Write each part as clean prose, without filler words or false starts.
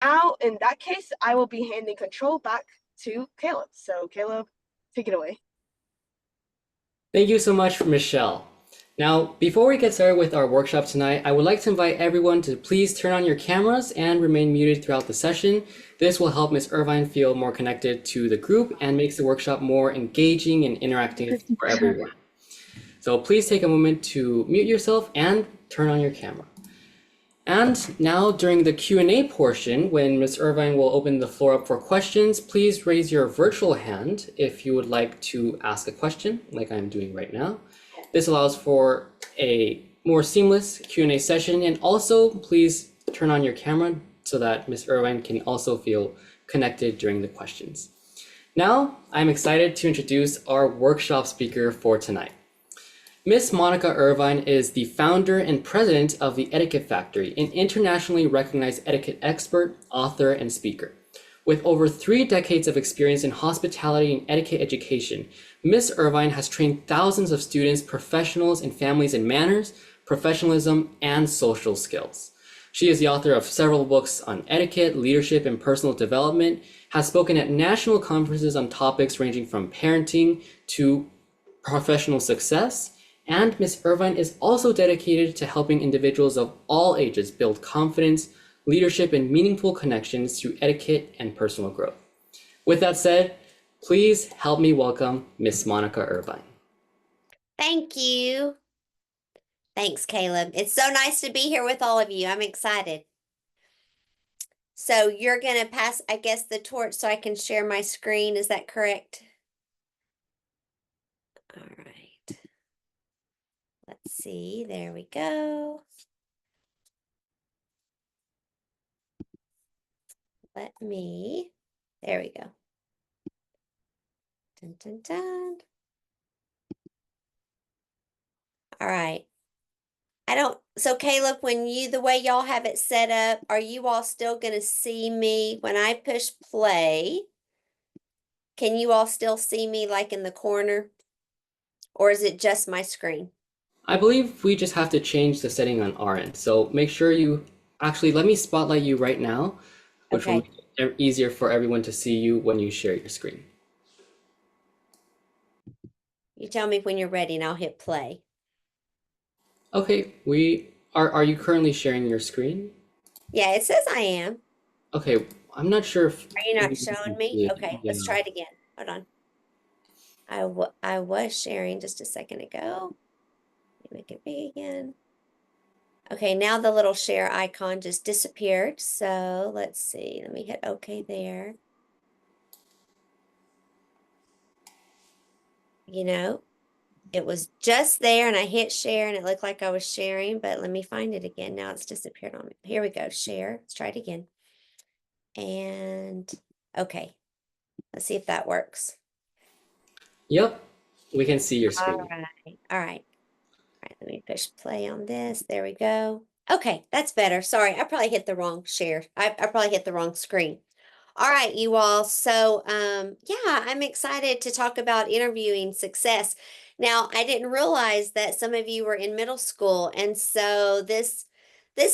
now, in that case, I will be handing control back to Caleb. So, Caleb, take it away. Thank you so much, Michelle. Now, before we get started with our workshop tonight, I would like to invite everyone to please turn on your cameras and remain muted throughout the session. This will help Ms. Irvine feel more connected to the group and makes the workshop more engaging and interactive for everyone. So please take a moment to mute yourself and turn on your camera. And now during the Q&A portion, when Ms. Irvine will open the floor up for questions, please raise your virtual hand if you would like to ask a question, like I'm doing right now. This allows for a more seamless Q&A session, and also please turn on your camera so that Ms. Irvine can also feel connected during the questions. Now, I'm excited to introduce our workshop speaker for tonight. Ms. Monica Irvine is the founder and president of the Etiquette Factory, an internationally recognized etiquette expert, author, and speaker. With over 3 decades of experience in hospitality and etiquette education, Ms. Irvine has trained thousands of students, professionals, and families in manners, professionalism, and social skills. She is the author of several books on etiquette, leadership, and personal development, has spoken at national conferences on topics ranging from parenting to professional success, and Ms. Irvine is also dedicated to helping individuals of all ages build confidence, leadership, and meaningful connections through etiquette and personal growth. With that said, please help me welcome Ms. Monica Irvine. Thank you. Thanks, Caleb. It's so nice to be here with all of you. I'm excited. So you're going to pass, I guess, the torch so I can share my screen. Is that correct? All right. Let's see. There we go. There we go. Dun, dun, dun. All right. So Caleb, the way y'all have it set up, are you all still going to see me when I push play? Can you all still see me like in the corner? Or is it just my screen? I believe we just have to change the setting on our end. So make sure you actually let me spotlight you right now, which will make it easier for everyone to see you when you share your screen. You tell me when you're ready and I'll hit play. Okay, are you currently sharing your screen? Yeah, it says I am. Okay, I'm not sure if... Are you not showing me? Okay, let's try it again. Hold on. I was sharing just a second ago. Let me make it big again. Okay, now the little share icon just disappeared. So let's see. Let me hit OK there. You know, it was just there and I hit share and it looked like I was sharing, but let me find it again. Now it's disappeared on me. Here we go. Share. Let's try it again. And okay, let's see if that works. Yep, we can see your screen. All right. All right. Let me push play on this. There we go. Okay, that's better. Sorry, I probably hit the wrong share. I probably hit the wrong screen. All right, you all. So, yeah, I'm excited to talk about interviewing success. Now, I didn't realize that some of you were in middle school, and so this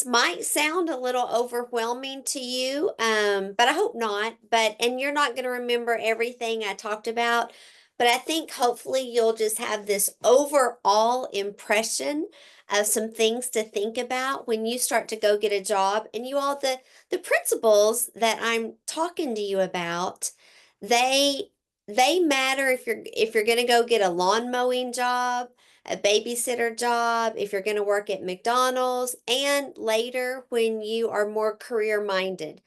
might sound a little overwhelming to you, but I hope not. And you're not going to remember everything I talked about, but I think hopefully you'll just have this overall impression of some things to think about when you start to go get a job. And you all, the principles that I'm talking to you about, they matter if you're going to go get a lawn mowing job, a babysitter job, if you're going to work at McDonald's, and later when you are more career minded.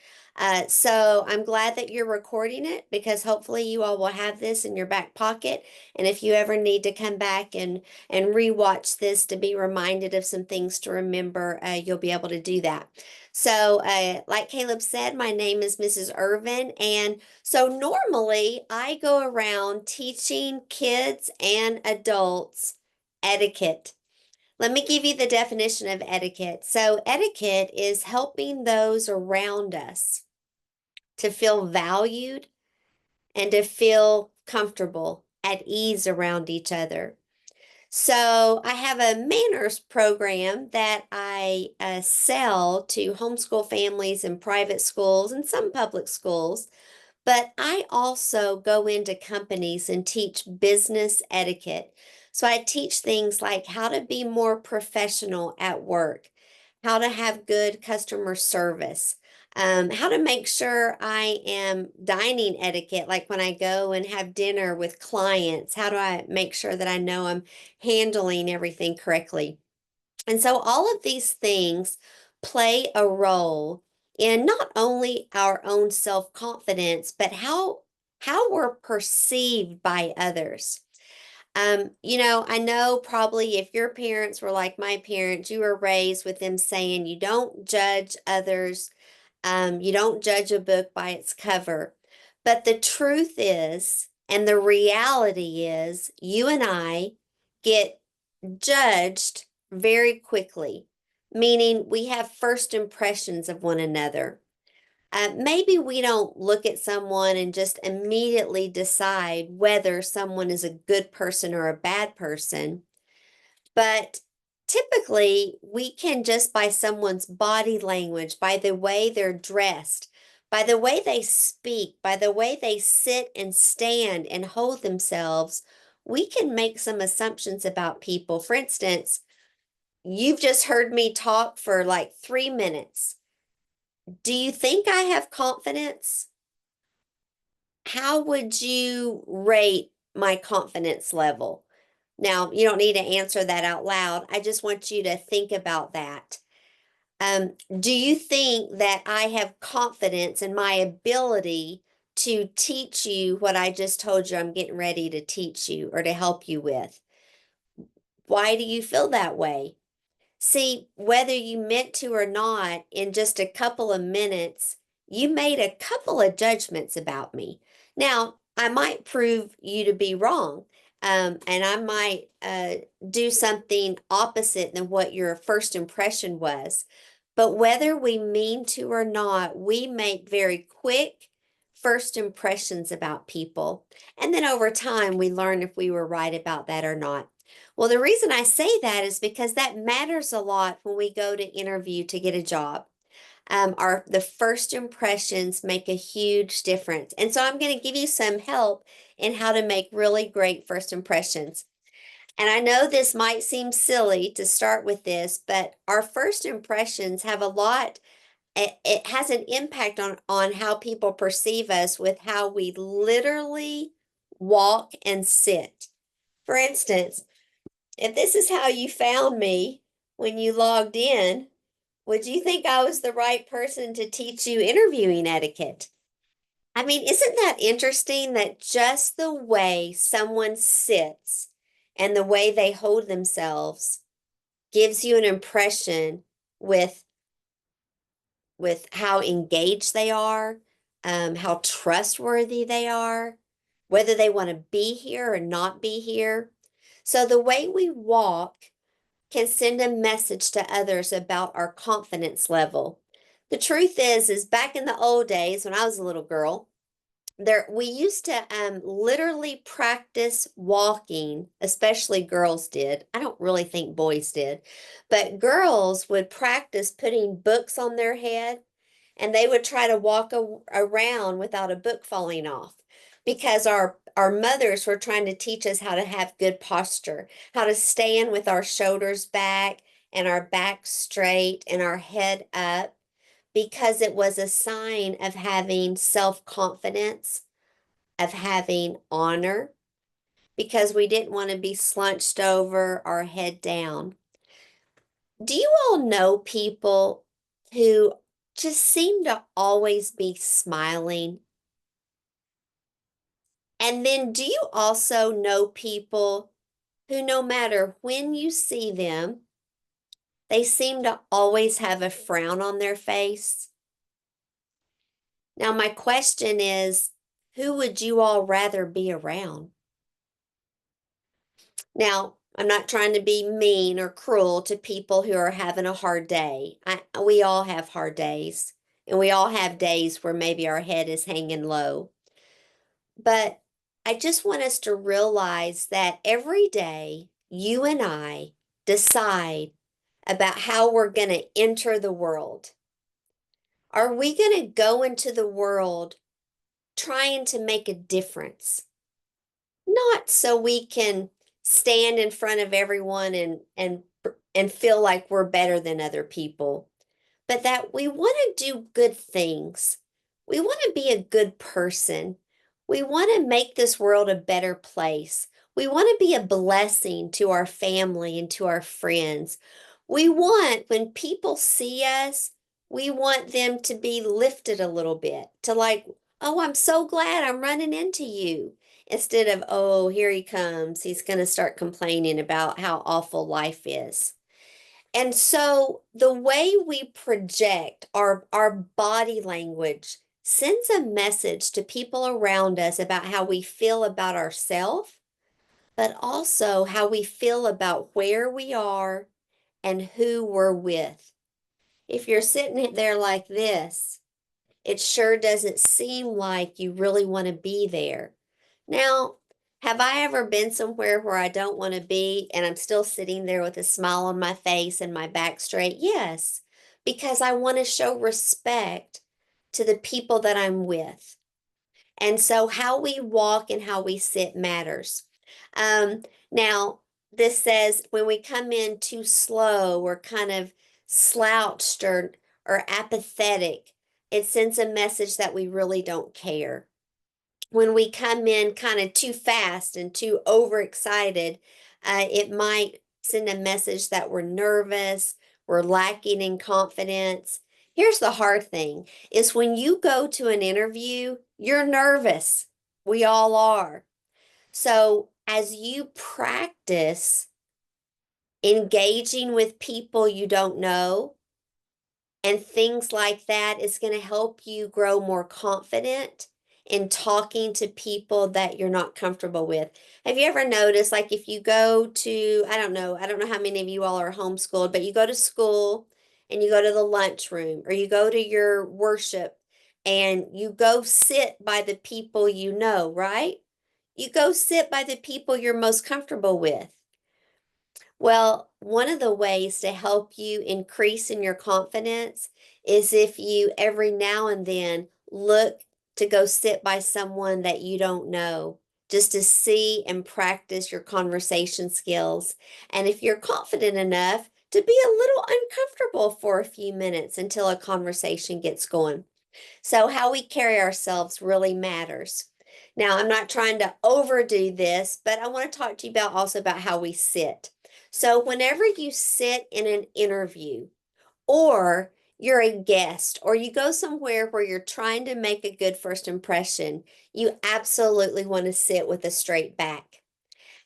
So I'm glad that you're recording it because hopefully you all will have this in your back pocket. And if you ever need to come back and rewatch this to be reminded of some things to remember, you'll be able to do that. So like Caleb said, my name is Mrs. Irvin. And so normally I go around teaching kids and adults etiquette. Let me give you the definition of etiquette. So etiquette is helping those around us to feel valued and to feel comfortable, at ease around each other. So I have a manners program that I sell to homeschool families and private schools and some public schools. But I also go into companies and teach business etiquette. So I teach things like how to be more professional at work, how to have good customer service, how to make sure I am dining etiquette, like when I go and have dinner with clients, how do I make sure that I know I'm handling everything correctly? And so all of these things play a role in not only our own self-confidence, but how we're perceived by others. I know probably if your parents were like my parents, you were raised with them saying you don't judge others, you don't judge a book by its cover. But the truth is, and the reality is, you and I get judged very quickly, meaning we have first impressions of one another. Maybe we don't look at someone and just immediately decide whether someone is a good person or a bad person, but typically we can just by someone's body language, by the way they're dressed, by the way they speak, by the way they sit and stand and hold themselves, we can make some assumptions about people. For instance, you've just heard me talk for like 3 minutes. Do you think I have confidence? How would you rate my confidence level? Now, you don't need to answer that out loud. I just want you to think about that. Do you think that I have confidence in my ability to teach you what I just told you I'm getting ready to teach you or to help you with? Why do you feel that way? See, whether you meant to or not, in just a couple of minutes, you made a couple of judgments about me. Now, I might prove you to be wrong, and I might do something opposite than what your first impression was. But whether we mean to or not, we make very quick first impressions about people. And then over time, we learn if we were right about that or not. Well, the reason I say that is because that matters a lot when we go to interview to get a job. The first impressions make a huge difference. And so I'm going to give you some help in how to make really great first impressions. And I know this might seem silly to start with this, but our first impressions have a lot, it has an impact on how people perceive us with how we literally walk and sit. For instance, if this is how you found me when you logged in, would you think I was the right person to teach you interviewing etiquette? I mean, isn't that interesting that just the way someone sits and the way they hold themselves gives you an impression with how engaged they are, how trustworthy they are, whether they want to be here or not be here. So the way we walk can send a message to others about our confidence level. The truth is back in the old days when I was a little girl, we used to literally practice walking, especially girls did. I don't really think boys did, but girls would practice putting books on their head and they would try to walk around without a book falling off because our mothers were trying to teach us how to have good posture, how to stand with our shoulders back and our back straight and our head up because it was a sign of having self-confidence, of having honor, because we didn't want to be slunched over or head down. Do you all know people who just seem to always be smiling? And then do you also know people who, no matter when you see them, they seem to always have a frown on their face? Now, my question is, who would you all rather be around? Now, I'm not trying to be mean or cruel to people who are having a hard day. We all have hard days, and we all have days where maybe our head is hanging low. But I just want us to realize that every day you and I decide about how we're going to enter the world? Are we going to go into the world trying to make a difference? Not so we can stand in front of everyone and feel like we're better than other people, but that we want to do good things. We want to be a good person. We want to make this world a better place. We want to be a blessing to our family and to our friends. We want, when people see us, we want them to be lifted a little bit, to like, oh, I'm so glad I'm running into you. Instead of, oh, here he comes. He's going to start complaining about how awful life is. And so the way we project our body language sends a message to people around us about how we feel about ourselves, but also how we feel about where we are and who we're with. If you're sitting there like this, it sure doesn't seem like you really want to be there. Now, have I ever been somewhere where I don't want to be and I'm still sitting there with a smile on my face and my back straight? Yes, because I want to show respect to the people that I'm with. And so how we walk and how we sit matters. Now, this says when we come in too slow or kind of slouched or apathetic, it sends a message that we really don't care. When we come in kind of too fast and too overexcited, it might send a message that we're nervous, we're lacking in confidence. Here's the hard thing is when you go to an interview, you're nervous. We all are. So as you practice engaging with people you don't know, and things like that is going to help you grow more confident in talking to people that you're not comfortable with. Have you ever noticed, like if you go to, I don't know how many of you all are homeschooled, but you go to school and you go to the lunchroom or you go to your worship and you go sit by the people you know, right? You go sit by the people you're most comfortable with. Well, one of the ways to help you increase in your confidence is if you every now and then look to go sit by someone that you don't know, just to see and practice your conversation skills. And if you're confident enough to be a little uncomfortable for a few minutes until a conversation gets going. So, how we carry ourselves really matters. Now, I'm not trying to overdo this, but I want to talk to you about also about how we sit. So, whenever you sit in an interview or you're a guest or you go somewhere where you're trying to make a good first impression, you absolutely want to sit with a straight back.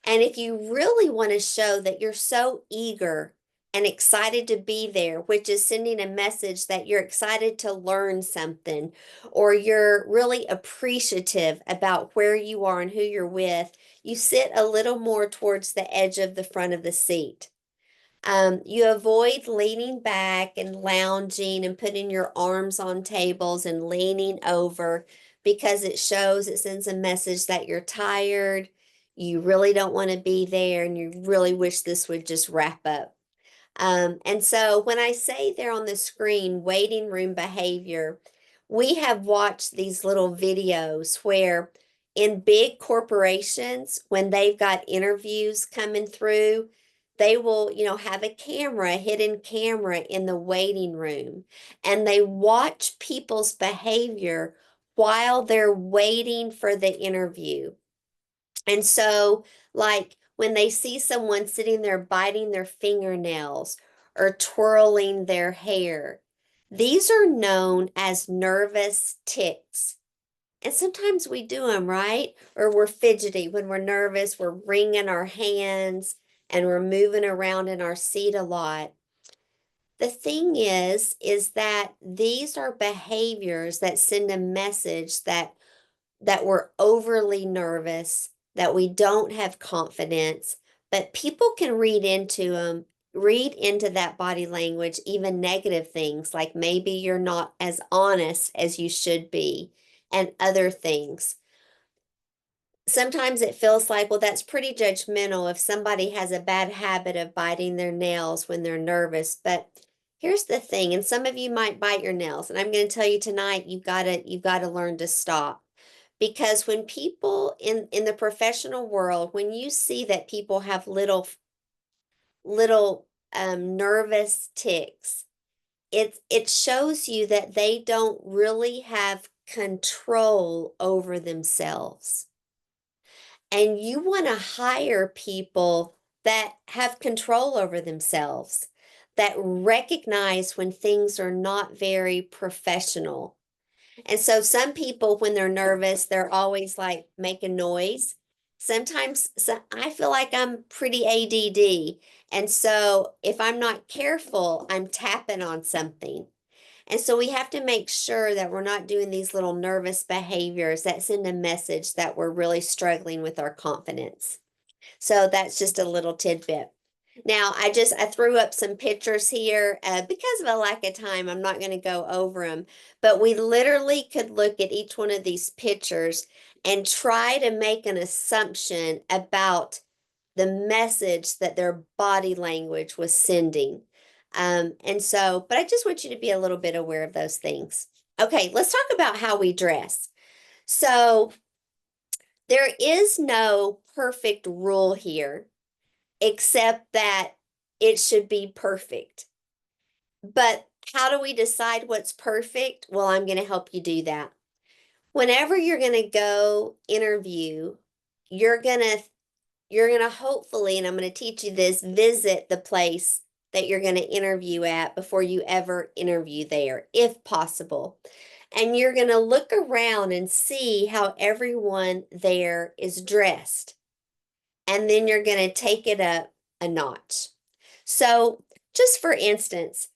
And if you really want to show that you're so eager and excited to be there, which is sending a message that you're excited to learn something, or you're really appreciative about where you are and who you're with, you sit a little more towards the edge of the front of the seat. You avoid leaning back and lounging and putting your arms on tables and leaning over because it sends a message that you're tired, you really don't want to be there, and you really wish this would just wrap up. And so when I say there on the screen, waiting room behavior, we have watched these little videos where in big corporations, when they've got interviews coming through, they will, have a camera, a hidden camera in the waiting room, and they watch people's behavior while they're waiting for the interview. And so, like when they see someone sitting there biting their fingernails or twirling their hair, these are known as nervous tics. And sometimes we do them, right? Or we're fidgety when we're nervous, we're wringing our hands and we're moving around in our seat a lot. The thing is that these are behaviors that send a message that we're overly nervous, that we don't have confidence, but people can read into that body language, even negative things like maybe you're not as honest as you should be, and other things. sometimes it feels like, well, that's pretty judgmental if somebody has a bad habit of biting their nails when they're nervous. But here's the thing, and some of you might bite your nails, and I'm going to tell you tonight, you've got to learn to stop. Because when people in the professional world, when you see that people have little nervous ticks, it shows you that they don't really have control over themselves. And you want to hire people that have control over themselves, that recognize when things are not very professional. And so some people, when they're nervous, they're always like making noise. Sometimes I feel like I'm pretty ADD. And so if I'm not careful, I'm tapping on something. And so we have to make sure that we're not doing these little nervous behaviors that send a message that we're really struggling with our confidence. So that's just a little tidbit. Now, I threw up some pictures here because of a lack of time. I'm not going to go over them, but we literally could look at each one of these pictures and try to make an assumption about the message that their body language was sending. But I just want you to be a little bit aware of those things. Okay, let's talk about how we dress. So there is no perfect rule here, except that it should be perfect. But how do we decide what's perfect? Well, I'm going to help you do that. Whenever you're going to go interview, you're going to hopefully, and I'm going to teach you this, visit the place that you're going to interview at before you ever interview there, if possible. And you're going to look around and see how everyone there is dressed. And then you're going to take it up a notch. So, just for instance,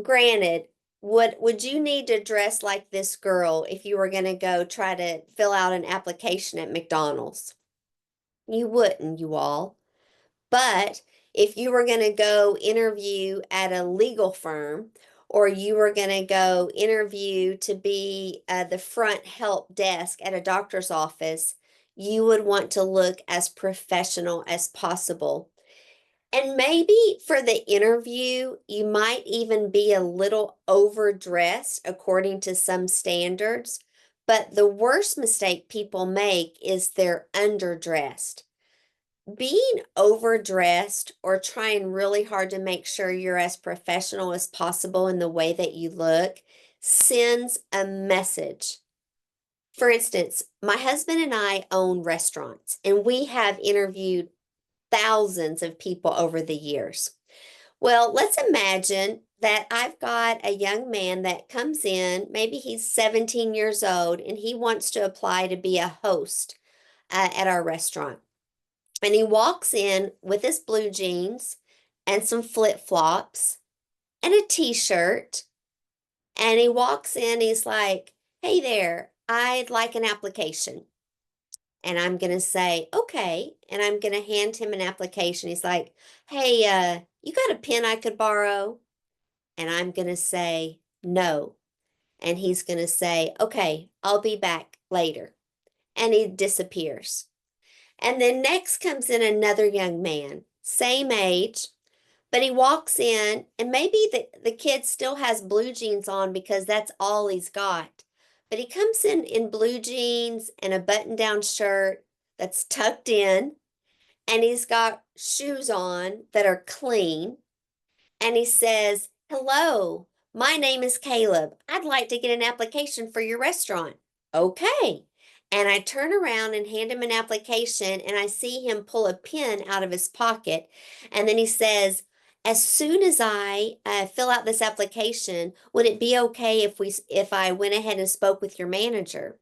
granted, would you need to dress like this girl if you were going to go try to fill out an application at McDonald's? You wouldn't, you all. But if you were going to go interview at a legal firm, or you were going to go interview to be the front help desk at a doctor's office, you would want to look as professional as possible. And maybe for the interview, you might even be a little overdressed according to some standards. But the worst mistake people make is they're underdressed. Being overdressed or trying really hard to make sure you're as professional as possible in the way that you look sends a message. For instance, my husband and I own restaurants, and we have interviewed thousands of people over the years. Well, let's imagine that I've got a young man that comes in, maybe he's 17 years old, and he wants to apply to be a host at our restaurant. And he walks in with his blue jeans and some flip-flops and a t-shirt. And he walks in, he's like, "Hey there, I'd like an application." And I'm going to say, "Okay." And I'm going to hand him an application. He's like, "Hey, you got a pen I could borrow?" And I'm going to say, "No." And he's going to say, "Okay, I'll be back later." And he disappears. And then next comes in another young man, same age, but he walks in, and maybe the kid still has blue jeans on because that's all he's got. But he comes in blue jeans and a button-down shirt that's tucked in, and he's got shoes on that are clean, and he says, "Hello, my name is Caleb. I'd like to get an application for your restaurant." Okay. And I turn around and hand him an application, and I see him pull a pen out of his pocket. And then he says, "As soon as I fill out this application, would it be okay if I went ahead and spoke with your manager?"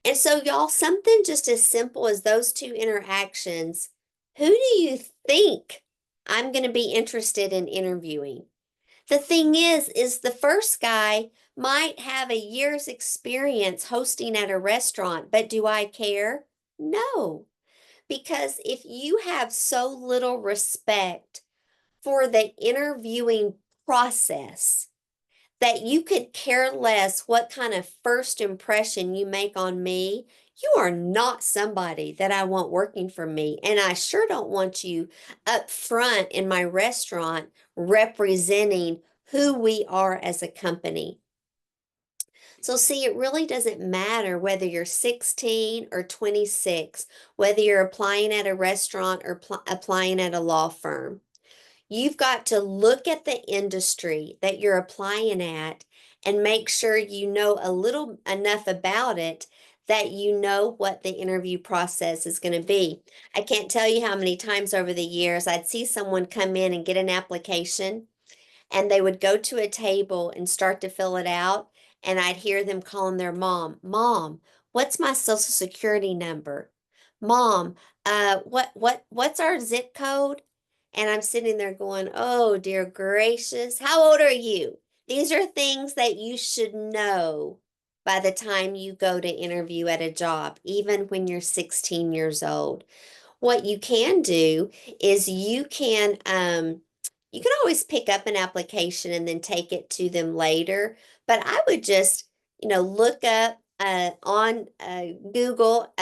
And so, y'all, something just as simple as those two interactions, who do you think I'm going to be interested in interviewing? The thing is the first guy might have a year's experience hosting at a restaurant, but do I care? No, because if you have so little respect for the interviewing process, that you could care less what kind of first impression you make on me. You are not somebody that I want working for me. And I sure don't want you up front in my restaurant representing who we are as a company. So, see, it really doesn't matter whether you're 16 or 26, whether you're applying at a restaurant or applying at a law firm. You've got to look at the industry that you're applying at and make sure you know a little enough about it that you know what the interview process is going to be. I can't tell you how many times over the years I'd see someone come in and get an application and they would go to a table and start to fill it out, and I'd hear them calling their mom, "Mom, what's my social security number? Mom, what's our zip code?" And I'm sitting there going, "Oh, dear gracious, how old are you?" These are things that you should know by the time you go to interview at a job, even when you're 16 years old. What you can do is you can always pick up an application and then take it to them later, but I would just, look up on Google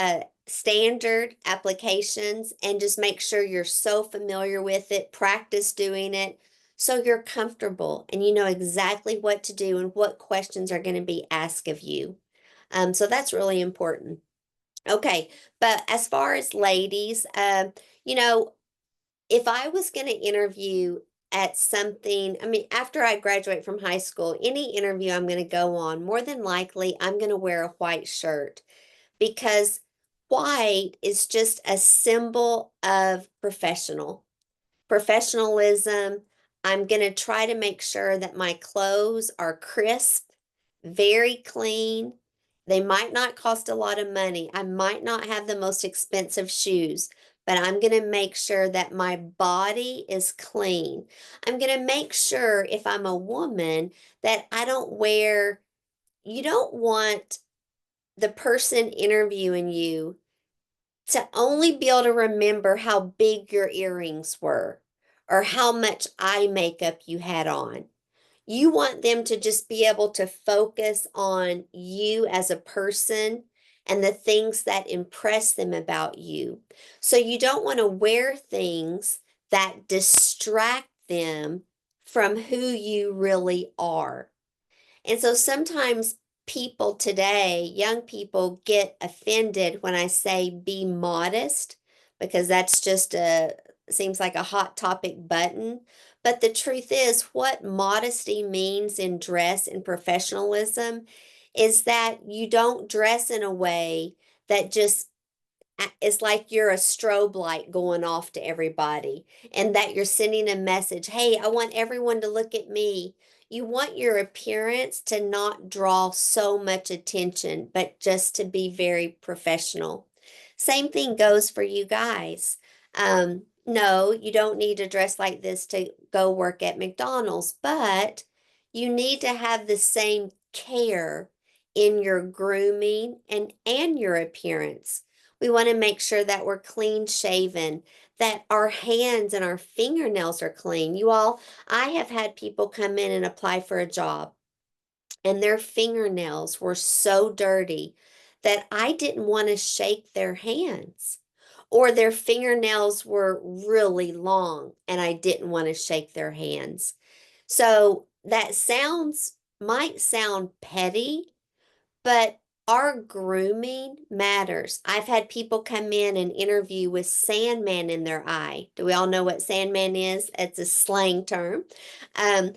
standard applications and just make sure you're so familiar with it, practice doing it so you're comfortable and you know exactly what to do and what questions are going to be asked of you. So that's really important. Okay, but as far as ladies, you know, if I was going to interview at something, I mean, after I graduate from high school, any interview I'm going to go on, more than likely, I'm going to wear a white shirt because white is just a symbol of professionalism. I'm going to try to make sure that my clothes are crisp, very clean. They might not cost a lot of money. I might not have the most expensive shoes, but I'm going to make sure that my body is clean. I'm going to make sure if I'm a woman that I don't wear, you don't want the person interviewing you to only be able to remember how big your earrings were or how much eye makeup you had on. You want them to just be able to focus on you as a person and the things that impress them about you. So you don't want to wear things that distract them from who you really are. And so sometimes people today, young people, get offended when I say be modest because that's just seems like a hot topic button. But the truth is, what modesty means in dress and professionalism is that you don't dress in a way that just it's like you're a strobe light going off to everybody and that you're sending a message, hey, I want everyone to look at me. You want your appearance to not draw so much attention, but just to be very professional. Same thing goes for you guys. No, you don't need to dress like this to go work at McDonald's, but you need to have the same care in your grooming and your appearance. We want to make sure that we're clean shaven, that our hands and our fingernails are clean. You all, I have had people come in and apply for a job, and their fingernails were so dirty that I didn't want to shake their hands. Or their fingernails were really long, and I didn't want to shake their hands. So that might sound petty, but our grooming matters. I've had people come in and interview with sandman in their eye. Do we all know what sandman is? It's a slang term. Um,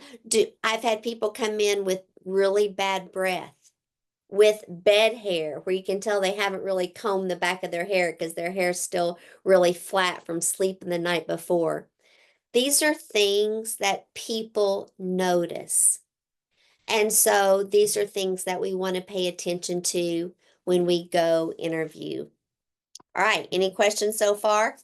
I've had people come in with really bad breath, with bed hair, where you can tell they haven't really combed the back of their hair because their hair's still really flat from sleeping the night before. These are things that people notice. And so these are things that we want to pay attention to when we go interview. All right, any questions so far?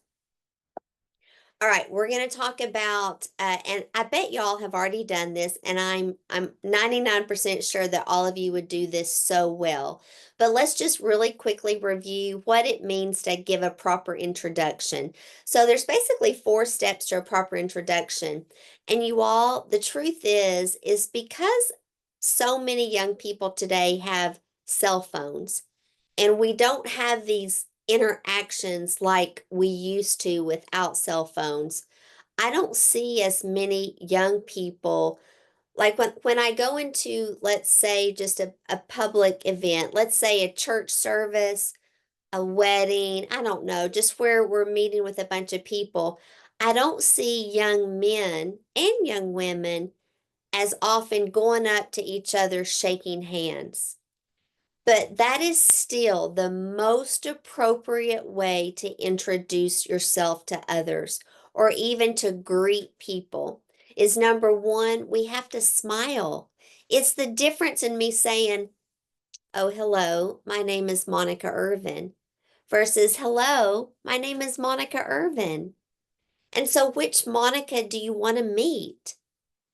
All right, we're going to talk about, and I bet y'all have already done this, and I'm 99% sure that all of you would do this so well. But let's just really quickly review what it means to give a proper introduction. So there's basically 4 steps to a proper introduction. And you all, the truth is because so many young people today have cell phones, and we don't have these interactions like we used to without cell phones. I don't see as many young people like when I go into, let's say, just a public event, let's say a church service, a wedding, I don't know, just where we're meeting with a bunch of people. I don't see young men and young women as often going up to each other shaking hands. But that is still the most appropriate way to introduce yourself to others or even to greet people is number one, we have to smile. It's the difference in me saying, "Oh, hello, my name is Monica Irvin," versus, "Hello, my name is Monica Irvin." And so, which Monica do you want to meet?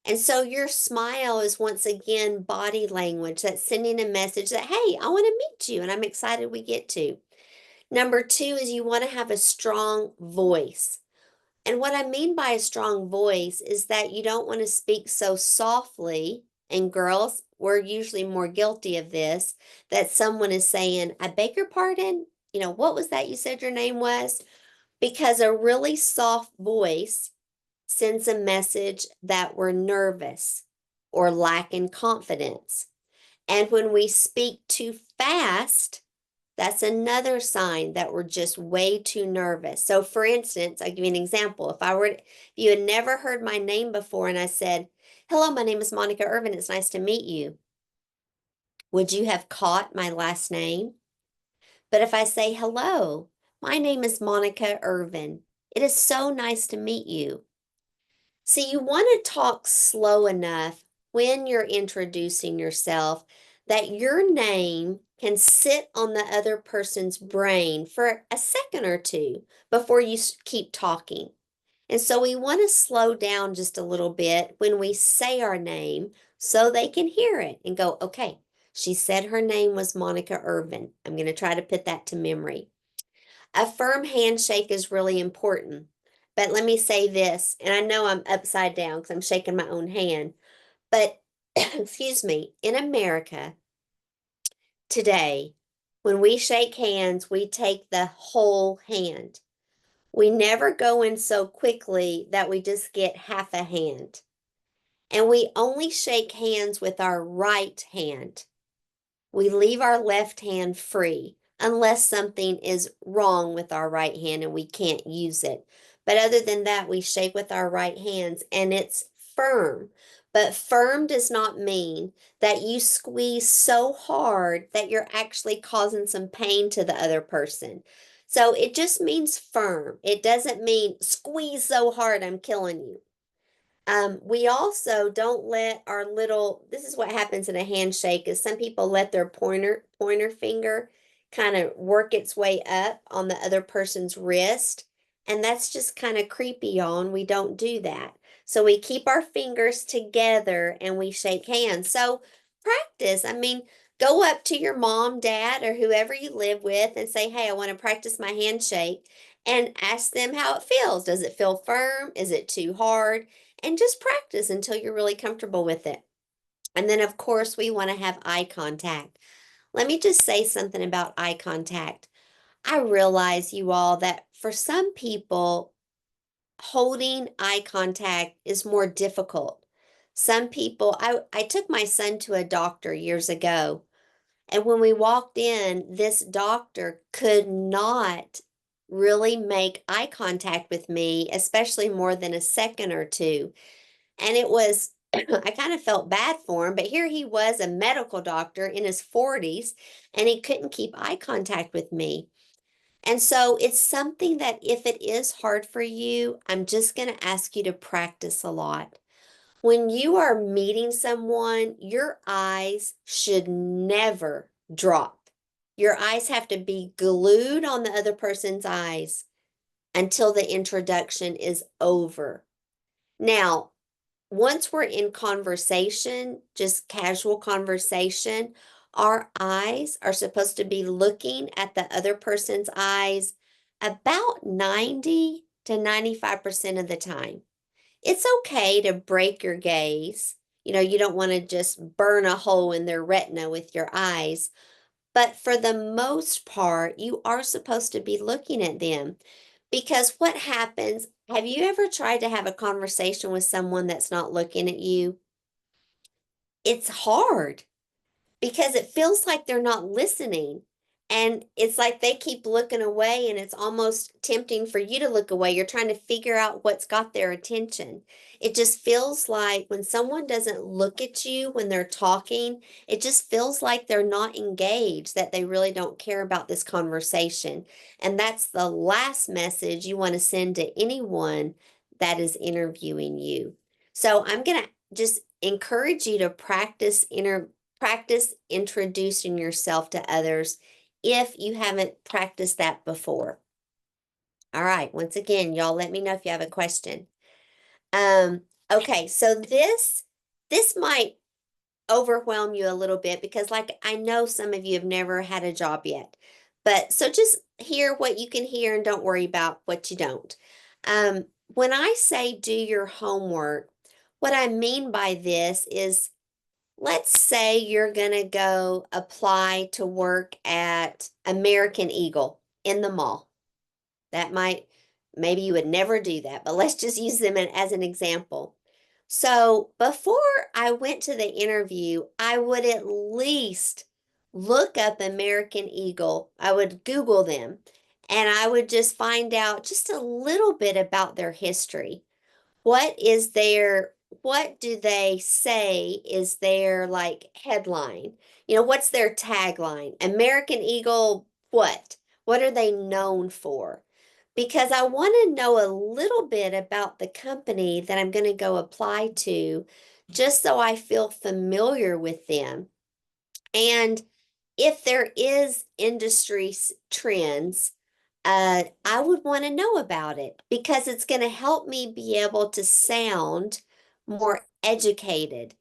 And so your smile is once again body language that's sending a message that, hey, I want to meet you and I'm excited we get to. Number two is you want to have a strong voice. And what I mean by a strong voice is that you don't want to speak so softly. And girls, we're usually more guilty of this, that someone is saying, I beg your pardon? What was that you said your name was? Because a really soft voice sends a message that we're nervous or lacking confidence. And when we speak too fast, that's another sign that we're just way too nervous. So for instance, I'll give you an example. If you had never heard my name before and I said, hello, my name is Monica Irvin. It's nice to meet you. Would you have caught my last name? But if I say, hello, my name is Monica Irvin. It is so nice to meet you. See, you want to talk slow enough when you're introducing yourself that your name can sit on the other person's brain for a second or two before you keep talking. And so we want to slow down just a little bit when we say our name so they can hear it and go, okay, she said her name was Monica Irvin. I'm going to try to put that to memory. A firm handshake is really important. But let me say this, and I know I'm upside down because I'm shaking my own hand, but excuse me, in America today, when we shake hands, we take the whole hand. We never go in so quickly that we just get half a hand. And we only shake hands with our right hand. We leave our left hand free unless something is wrong with our right hand and we can't use it. But other than that, we shake with our right hands and it's firm. But firm does not mean that you squeeze so hard that you're actually causing some pain to the other person. So it just means firm. It doesn't mean squeeze so hard I'm killing you. We also don't let our this is what happens in a handshake is some people let their pointer finger kind of work its way up on the other person's wrist. And that's just kind of creepy, y'all, and we don't do that. So we keep our fingers together and we shake hands. So practice. I mean, go up to your mom, dad, or whoever you live with and say, hey, I want to practice my handshake and ask them how it feels. Does it feel firm? Is it too hard? And just practice until you're really comfortable with it. And then, of course, we want to have eye contact. Let me just say something about eye contact. I realize, you all, that for some people, holding eye contact is more difficult. Some people, I took my son to a doctor years ago, and when we walked in, this doctor could not really make eye contact with me, especially more than a second or two. And it was, I kind of felt bad for him, but here he was, a medical doctor in his 40s, and he couldn't keep eye contact with me. And so it's something that if it is hard for you, I'm just going to ask you to practice a lot. When you are meeting someone, your eyes should never drop. Your eyes have to be glued on the other person's eyes until the introduction is over. Now, once we're in conversation, just casual conversation, our eyes are supposed to be looking at the other person's eyes about 90 to 95% of the time. It's okay to break your gaze You don't want to just burn a hole in their retina with your eyes. But for the most part, you are supposed to be looking at them. Because what happens, have you ever tried to have a conversation with someone that's not looking at you? It's hard because it feels like they're not listening. And it's like they keep looking away, and it's almost tempting for you to look away. You're trying to figure out what's got their attention. It just feels like when someone doesn't look at you when they're talking, it just feels like they're not engaged, that they really don't care about this conversation. And that's the last message you want to send to anyone that is interviewing you. So I'm going to just encourage you to practice introducing yourself to others if you haven't practiced that before. All right, once again, y'all let me know if you have a question. Um, okay, so this might overwhelm you a little bit because like I know some of you have never had a job yet. But so just hear what you can hear and don't worry about what you don't. When I say do your homework, what I mean by this is, let's say you're going to go apply to work at American Eagle in the mall. That might, maybe you would never do that, but let's just use them as an example. So before I went to the interview, I would at least look up American Eagle. I would Google them and I would just find out just a little bit about their history. What do they say is their like headline? What's their tagline? American Eagle, what? What are they known for? Because I want to know a little bit about the company that I'm going to go apply to, just so I feel familiar with them. And if there is industry trends, I would want to know about it because it's going to help me be able to sound more educated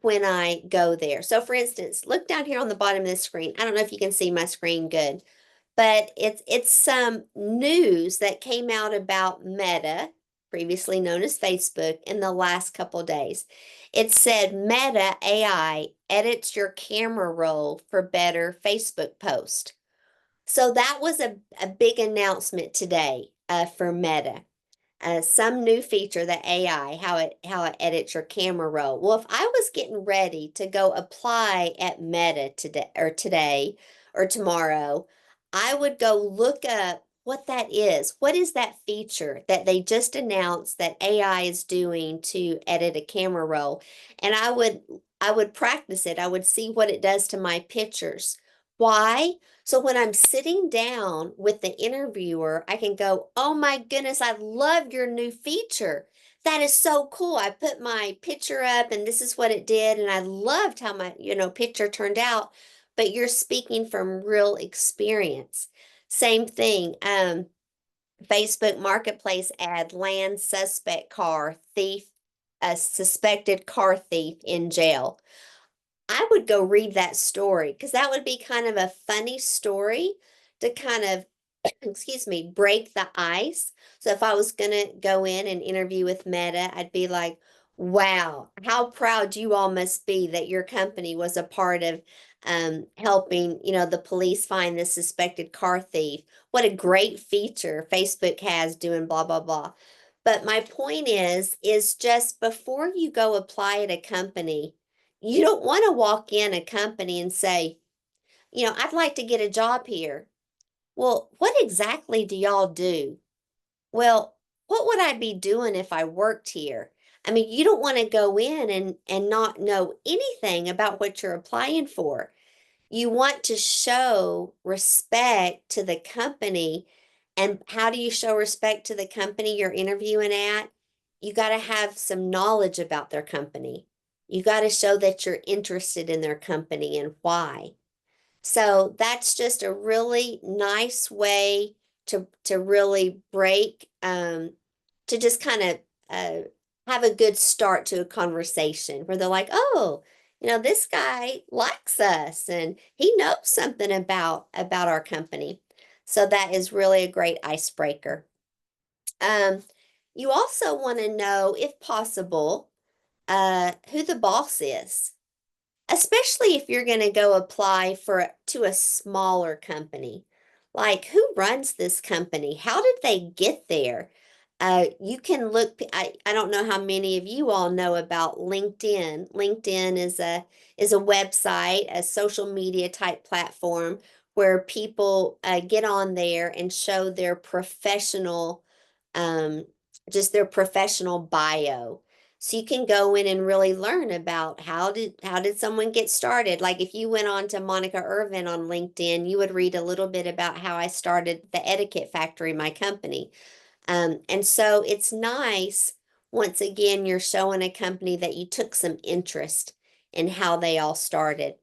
when I go there. So for instance, look down here on the bottom of the screen. I don't know if you can see my screen good, but it's some news that came out about Meta, previously known as Facebook, in the last couple days. It said Meta AI edits your camera roll for better Facebook post. So that was a big announcement today for Meta. Some new feature, the AI, how it edits your camera roll. Well, if I was getting ready to go apply at Meta today or tomorrow, I would go look up what that is. What is that feature that they just announced that AI is doing to edit a camera roll? And I would practice it. I would see what it does to my pictures. Why? So when I'm sitting down with the interviewer, I can go, "Oh my goodness, I love your new feature. That is so cool. I put my picture up and this is what it did. And I loved how my, picture turned out." But you're speaking from real experience. Same thing. Facebook Marketplace ad, land suspect car thief, a suspected car thief in jail. I would go read that story because that would be kind of a funny story to kind of, excuse me, break the ice. So if I was going to go in and interview with Meta, I'd be like, wow, how proud you all must be that your company was a part of helping, the police find the suspected car thief. What a great feature Facebook has doing blah, blah, blah. But my point is just before you go apply at a company, you don't want to walk in a company and say, "I'd like to get a job here." Well, what exactly do y'all do? Well, what would I be doing if I worked here? I mean, you don't want to go in and not know anything about what you're applying for. You want to show respect to the company. And how do you show respect to the company you're interviewing at? You got to have some knowledge about their company. You got to show that you're interested in their company and why. So that's just a really nice way to really break, to just kind of have a good start to a conversation where they're like, "Oh, this guy likes us and he knows something about our company." So that is really a great icebreaker. Um, you also want to know, if possible, who the boss is, especially if you're going to go apply to a smaller company. Like, who runs this company? How did they get there? You can look, I don't know how many of you all know about LinkedIn. LinkedIn is a website, a social media type platform where people get on there and show their um, just their professional bio. So you can go in and really learn about how did someone get started. Like if you went on to Monica Irvin on LinkedIn, you would read a little bit about how I started the Etiquette Factory, my company. And so it's nice, once again, you're showing a company that you took some interest in how they all started.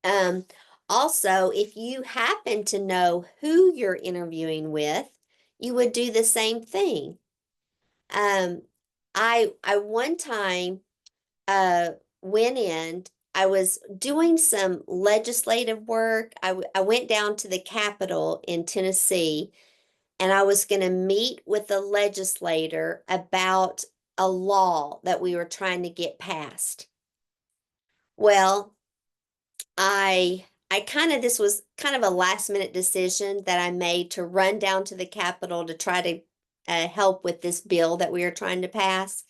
Um, Also, if you happen to know who you're interviewing with, you would do the same thing. Um, I one time uh went in, I was doing some legislative work. I went down to the Capitol in Tennessee and I was going to meet with the legislator about a law that we were trying to get passed. Well, I kind of this was kind of a last minute decision that I made to run down to the Capitol to try to help with this bill that we were trying to pass.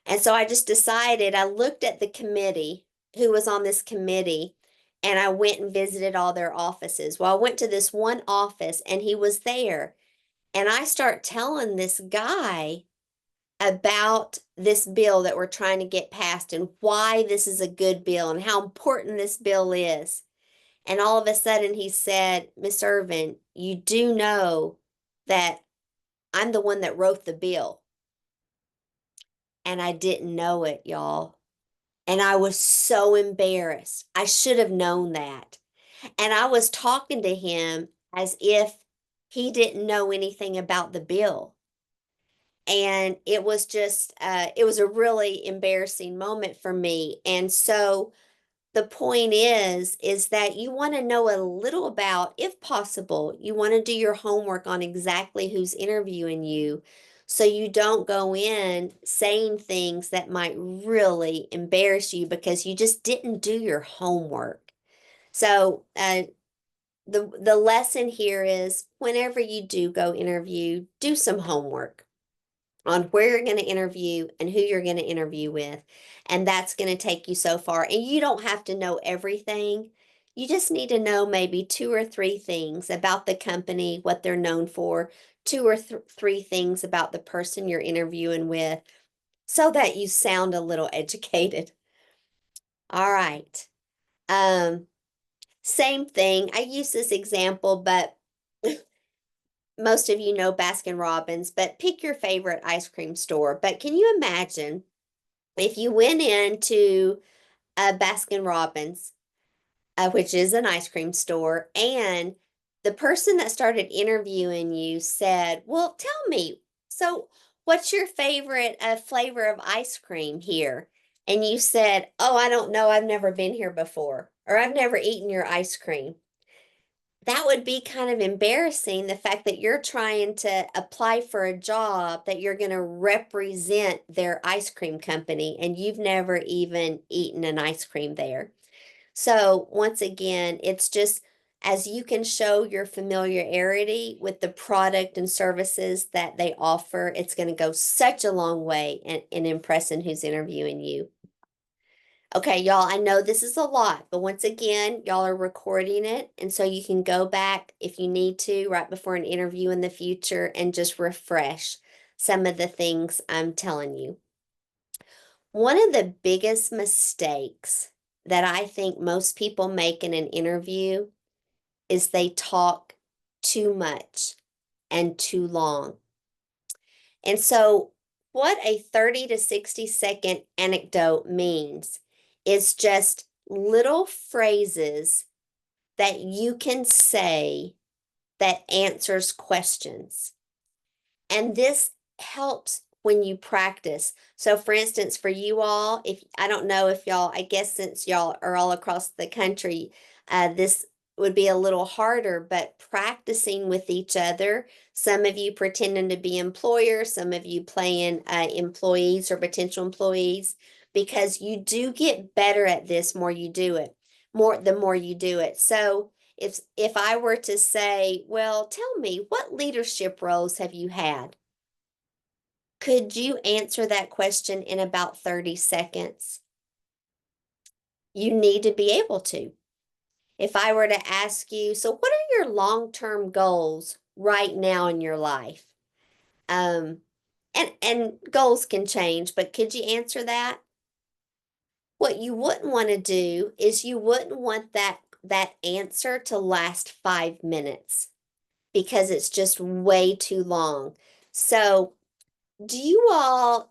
And so I just decided, I looked at the committee, who was on this committee, and I went and visited all their offices. Well, I went to this one office and he was there. And I start telling this guy about this bill that we're trying to get passed and why this is a good bill and how important this bill is. And all of a sudden he said, Miss Irvin, you do know that I'm the one that wrote the bill. And I didn't know it, y'all. And I was so embarrassed. I should have known that. And I was talking to him as if he didn't know anything about the bill. And it was just, it was a really embarrassing moment for me. And so the point is that you want to know a little about, if possible, you want to do your homework on exactly who's interviewing you so you don't go in saying things that might really embarrass you because you just didn't do your homework. So, the lesson here is whenever you do go interview, do some homework on where you're going to interview and who you're going to interview with. And that's going to take you so far. And you don't have to know everything. You just need to know maybe two or three things about the company, what they're known for, two or three things about the person you're interviewing with, so that you sound a little educated. All right. Um, Same thing. I use this example, but most of you know Baskin Robbins, but pick your favorite ice cream store. But can you imagine if you went into a Baskin Robbins, which is an ice cream store, and the person that started interviewing you said, well, tell me, so what's your favorite flavor of ice cream here? And you said, oh, I don't know. I've never been here before, or I've never eaten your ice cream. That would be kind of embarrassing, the fact that you're trying to apply for a job that you're going to represent their ice cream company and you've never even eaten an ice cream there. So, once again, it's just as you can show your familiarity with the product and services that they offer, it's going to go such a long way in impressing who's interviewing you. Okay, y'all, I know this is a lot, but once again, y'all are recording it. And so you can go back if you need to right before an interview in the future and just refresh some of the things I'm telling you. One of the biggest mistakes that I think most people make in an interview is they talk too much and too long. And so, what a 30 to 60-second anecdote means is just little phrases that you can say that answers questions. And this helps when you practice. So, for instance, for you all, if I don't know if y'all, I guess since y'all are all across the country, this would be a little harder, but practicing with each other, some of you pretending to be employers, some of you playing employees or potential employees, because you do get better at this more you do it, the more you do it. So if I were to say, well, tell me, what leadership roles have you had? Could you answer that question in about 30 seconds? You need to be able to. If I were to ask you, so what are your long-term goals right now in your life? And goals can change, but could you answer that? What you wouldn't want to do is you wouldn't want that answer to last 5 minutes because it's just way too long. So, do you know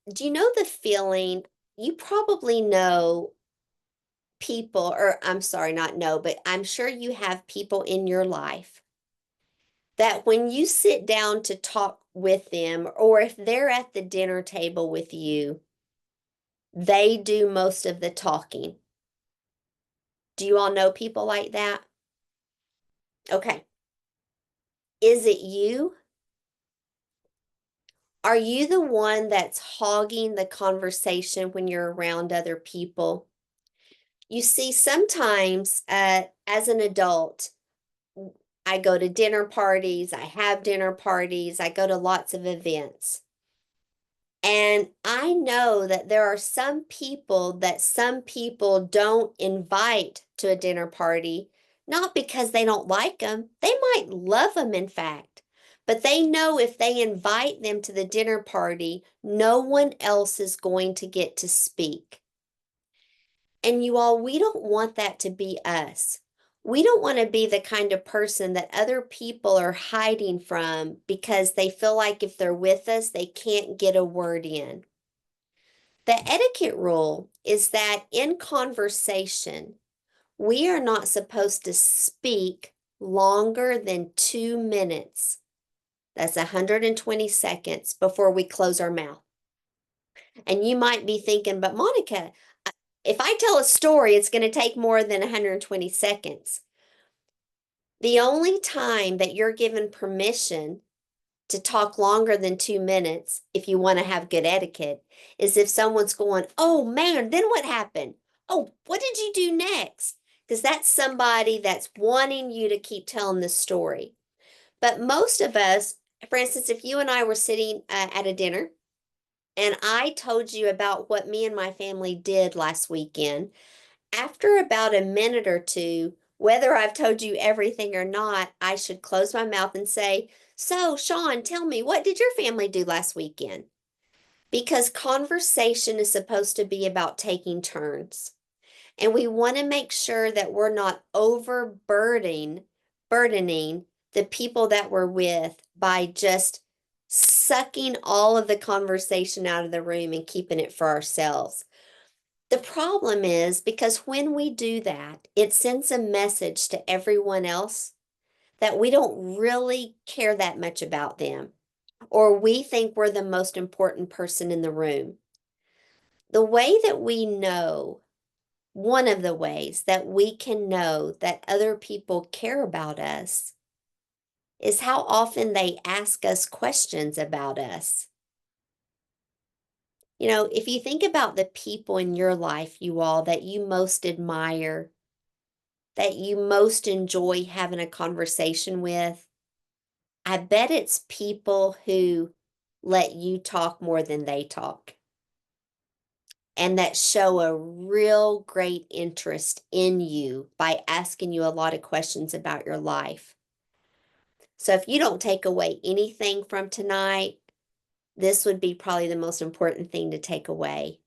the feeling? You probably know people, or I'm sorry, not know, but I'm sure you have people in your life that when you sit down to talk with them, or if they're at the dinner table with you, they do most of the talking. Do you all know people like that? Okay. Is it you? Are you the one that's hogging the conversation when you're around other people? You see, sometimes as an adult, I go to dinner parties, I have dinner parties, I go to lots of events. And I know that there are some people don't invite to a dinner party, not because they don't like them. They might love them, in fact. But they know if they invite them to the dinner party, no one else is going to get to speak. And you all, we don't want that to be us. We don't want to be the kind of person that other people are hiding from because they feel like if they're with us, they can't get a word in. The etiquette rule is that in conversation, we are not supposed to speak longer than 2 minutes. That's 120 seconds before we close our mouth. And you might be thinking, but Monica, if I tell a story, it's going to take more than 120 seconds. The only time that you're given permission to talk longer than 2 minutes, if you want to have good etiquette, is if someone's going, oh man, then what happened? Oh, what did you do next? Because that's somebody that's wanting you to keep telling the story. But most of us, for instance, if you and I were sitting at a dinner and I told you about what me and my family did last weekend, after about a minute or two, whether I've told you everything or not, I should close my mouth and say, so, Sean, tell me, what did your family do last weekend? Because conversation is supposed to be about taking turns. And we want to make sure that we're not burdening the people that we're with by just sucking all of the conversation out of the room and keeping it for ourselves. The problem is because when we do that, it sends a message to everyone else that we don't really care that much about them, or we think we're the most important person in the room. The way that we know, one of the ways that we can know that other people care about us is how often they ask us questions about us. You know, if you think about the people in your life, you all, that you most admire, that you most enjoy having a conversation with, I bet it's people who let you talk more than they talk and that show a real great interest in you by asking you a lot of questions about your life. So if you don't take away anything from tonight, this would be probably the most important thing to take away.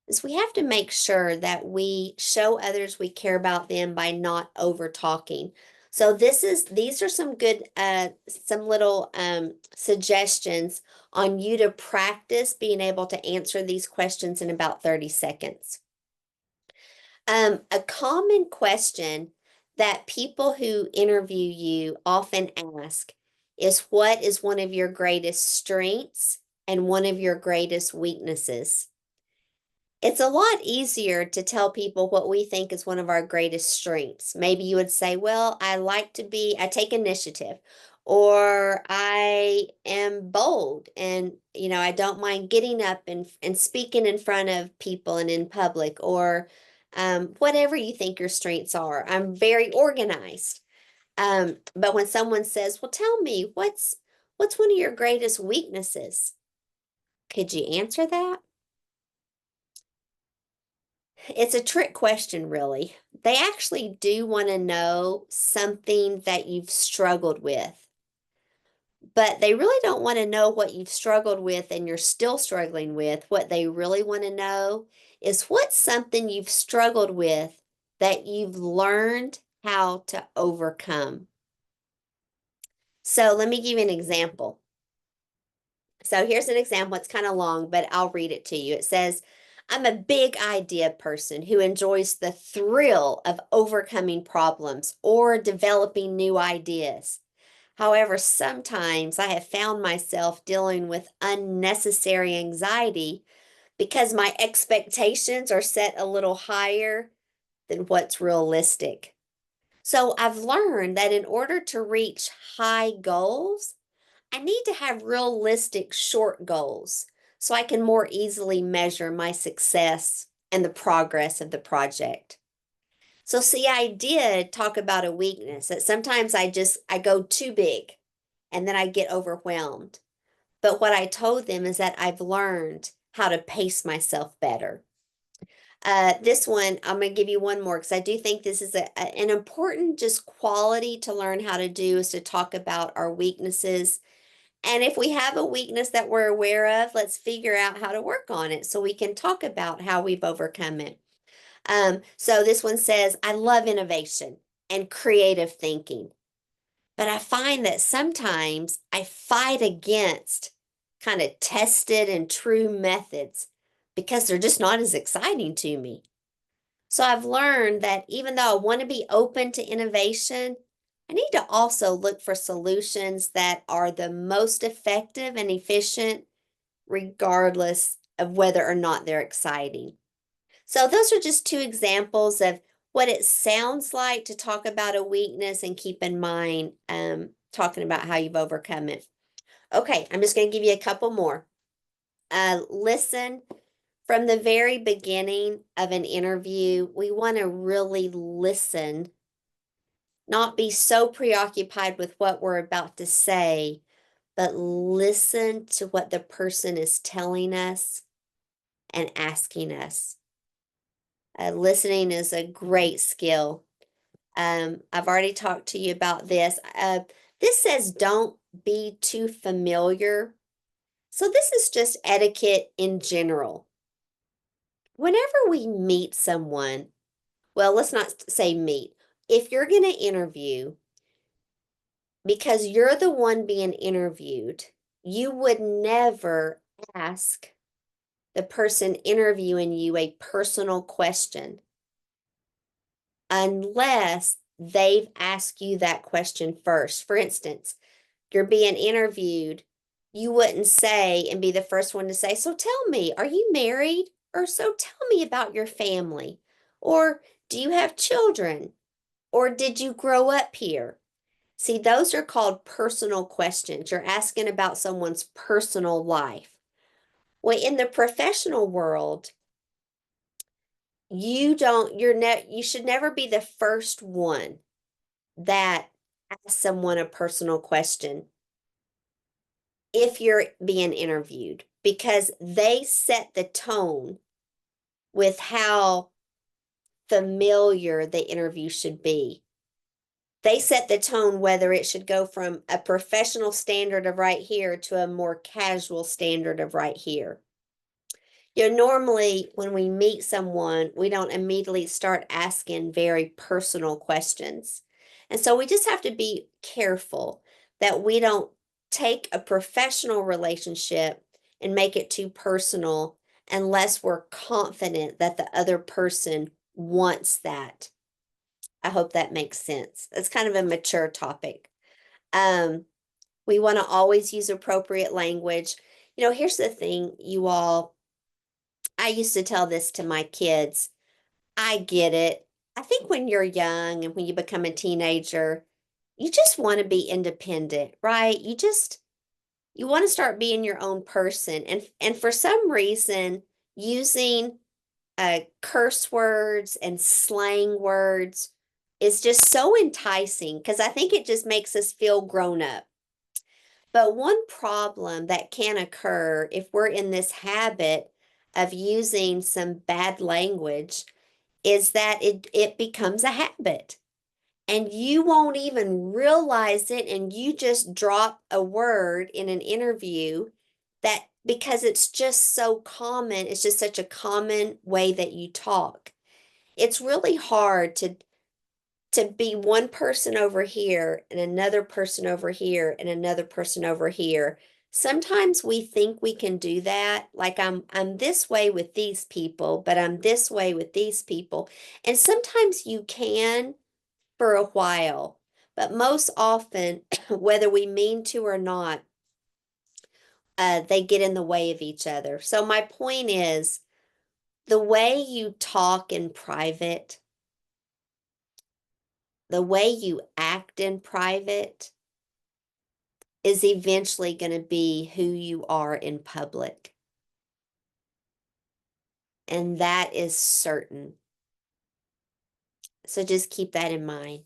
Is we have to make sure that we show others we care about them by not over talking. So these are some good some little suggestions on you to practice being able to answer these questions in about 30 seconds. A common question that people who interview you often ask is, what is one of your greatest strengths and one of your greatest weaknesses? It's a lot easier to tell people what we think is one of our greatest strengths. Maybe you would say, well, I take initiative, or I am bold and, I don't mind getting up and speaking in front of people and in public, or whatever you think your strengths are. I'm very organized. But when someone says, well, tell me, what's one of your greatest weaknesses? Could you answer that? It's a trick question, really. They actually do want to know something that you've struggled with, but they really don't want to know what you've struggled with and you're still struggling with. What they really want to know is what's something you've struggled with that you've learned how to overcome. So let me give you an example. So here's an example. It's kind of long, but I'll read it to you. It says, I'm a big idea person who enjoys the thrill of overcoming problems or developing new ideas. However, sometimes I have found myself dealing with unnecessary anxiety because my expectations are set a little higher than what's realistic. So I've learned that in order to reach high goals, I need to have realistic short goals so I can more easily measure my success and the progress of the project. So see, I did talk about a weakness that sometimes I go too big and then I get overwhelmed. But what I told them is that I've learned how to pace myself better. This one, I'm going to give you one more because I do think this is an important just quality to learn how to do, is to talk about our weaknesses. And if we have a weakness that we're aware of, let's figure out how to work on it so we can talk about how we've overcome it. So this one says, I love innovation and creative thinking, but I find that sometimes I fight against kind of tested and true methods because they're just not as exciting to me. So I've learned that even though I want to be open to innovation, I need to also look for solutions that are the most effective and efficient, regardless of whether or not they're exciting. So those are just two examples of what it sounds like to talk about a weakness, and keep in mind talking about how you've overcome it. Okay, I'm just going to give you a couple more. Listen. From the very beginning of an interview, we want to really listen, not be so preoccupied with what we're about to say, but listen to what the person is telling us and asking us. Listening is a great skill. I've already talked to you about this. This says don't be too familiar. So this is just etiquette in general. Whenever we meet someone, well, let's not say meet. If you're going to interview, because you're the one being interviewed, you would never ask the person interviewing you a personal question unless they've asked you that question first. For instance, you're being interviewed, you wouldn't say and be the first one to say, so tell me, are you married? Or so tell me about your family. Or do you have children? Or did you grow up here? See, those are called personal questions. You're asking about someone's personal life. Well, in the professional world, you should never be the first one that asks someone a personal question if you're being interviewed, because they set the tone with how familiar the interview should be. They set the tone whether it should go from a professional standard of right here to a more casual standard of right here. Normally when we meet someone, we don't immediately start asking very personal questions. And so we just have to be careful that we don't take a professional relationship and make it too personal unless we're confident that the other person wants that. I hope that makes sense. It's kind of a mature topic. Um, we want to always use appropriate language. Here's the thing, you all. I used to tell this to my kids. I get it. I think when you're young and when you become a teenager, you just want to be independent, right? You want to start being your own person. And for some reason, using curse words and slang words is just so enticing because I think it just makes us feel grown up. But one problem that can occur if we're in this habit of using some bad language is that it becomes a habit and you won't even realize it, and you just drop a word in an interview that because it's just so common, it's just such a common way that you talk. It's really hard to be one person over here and another person over here and another person over here. Sometimes we think we can do that. Like I'm this way with these people, but I'm this way with these people. And sometimes you can for a while, but most often, whether we mean to or not, they get in the way of each other. So my point is the way you talk in private, the way you act in private is eventually going to be who you are in public. And that is certain. So just keep that in mind.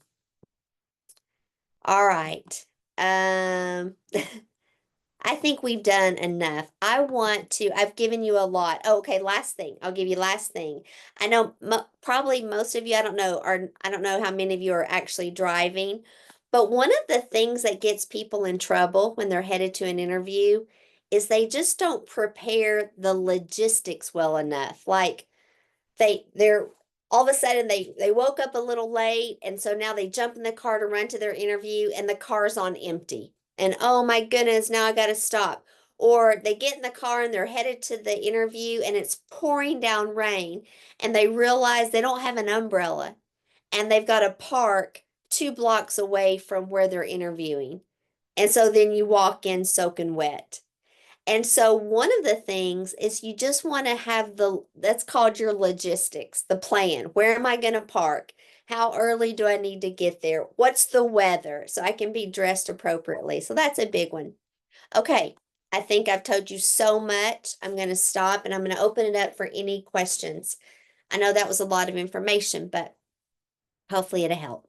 All right. I think we've done enough. I've given you a lot. Oh, okay, last thing. I'll give you last thing. I know probably most of you, I don't know how many of you are actually driving, but one of the things that gets people in trouble when they're headed to an interview is they just don't prepare the logistics well enough. Like they're all of a sudden they woke up a little late, and so now they jump in the car to run to their interview and the car's on empty. And oh my goodness, now I got to stop. Or they get in the car and they're headed to the interview and it's pouring down rain and they realize they don't have an umbrella and they've got to park 2 blocks away from where they're interviewing. And so then you walk in soaking wet. And so one of the things is you just want to have that's called your logistics, the plan. Where am I going to park? How early do I need to get there? What's the weather? So I can be dressed appropriately. So that's a big one. Okay, I think I've told you so much. I'm going to stop and I'm going to open it up for any questions. I know that was a lot of information, but hopefully it'll help.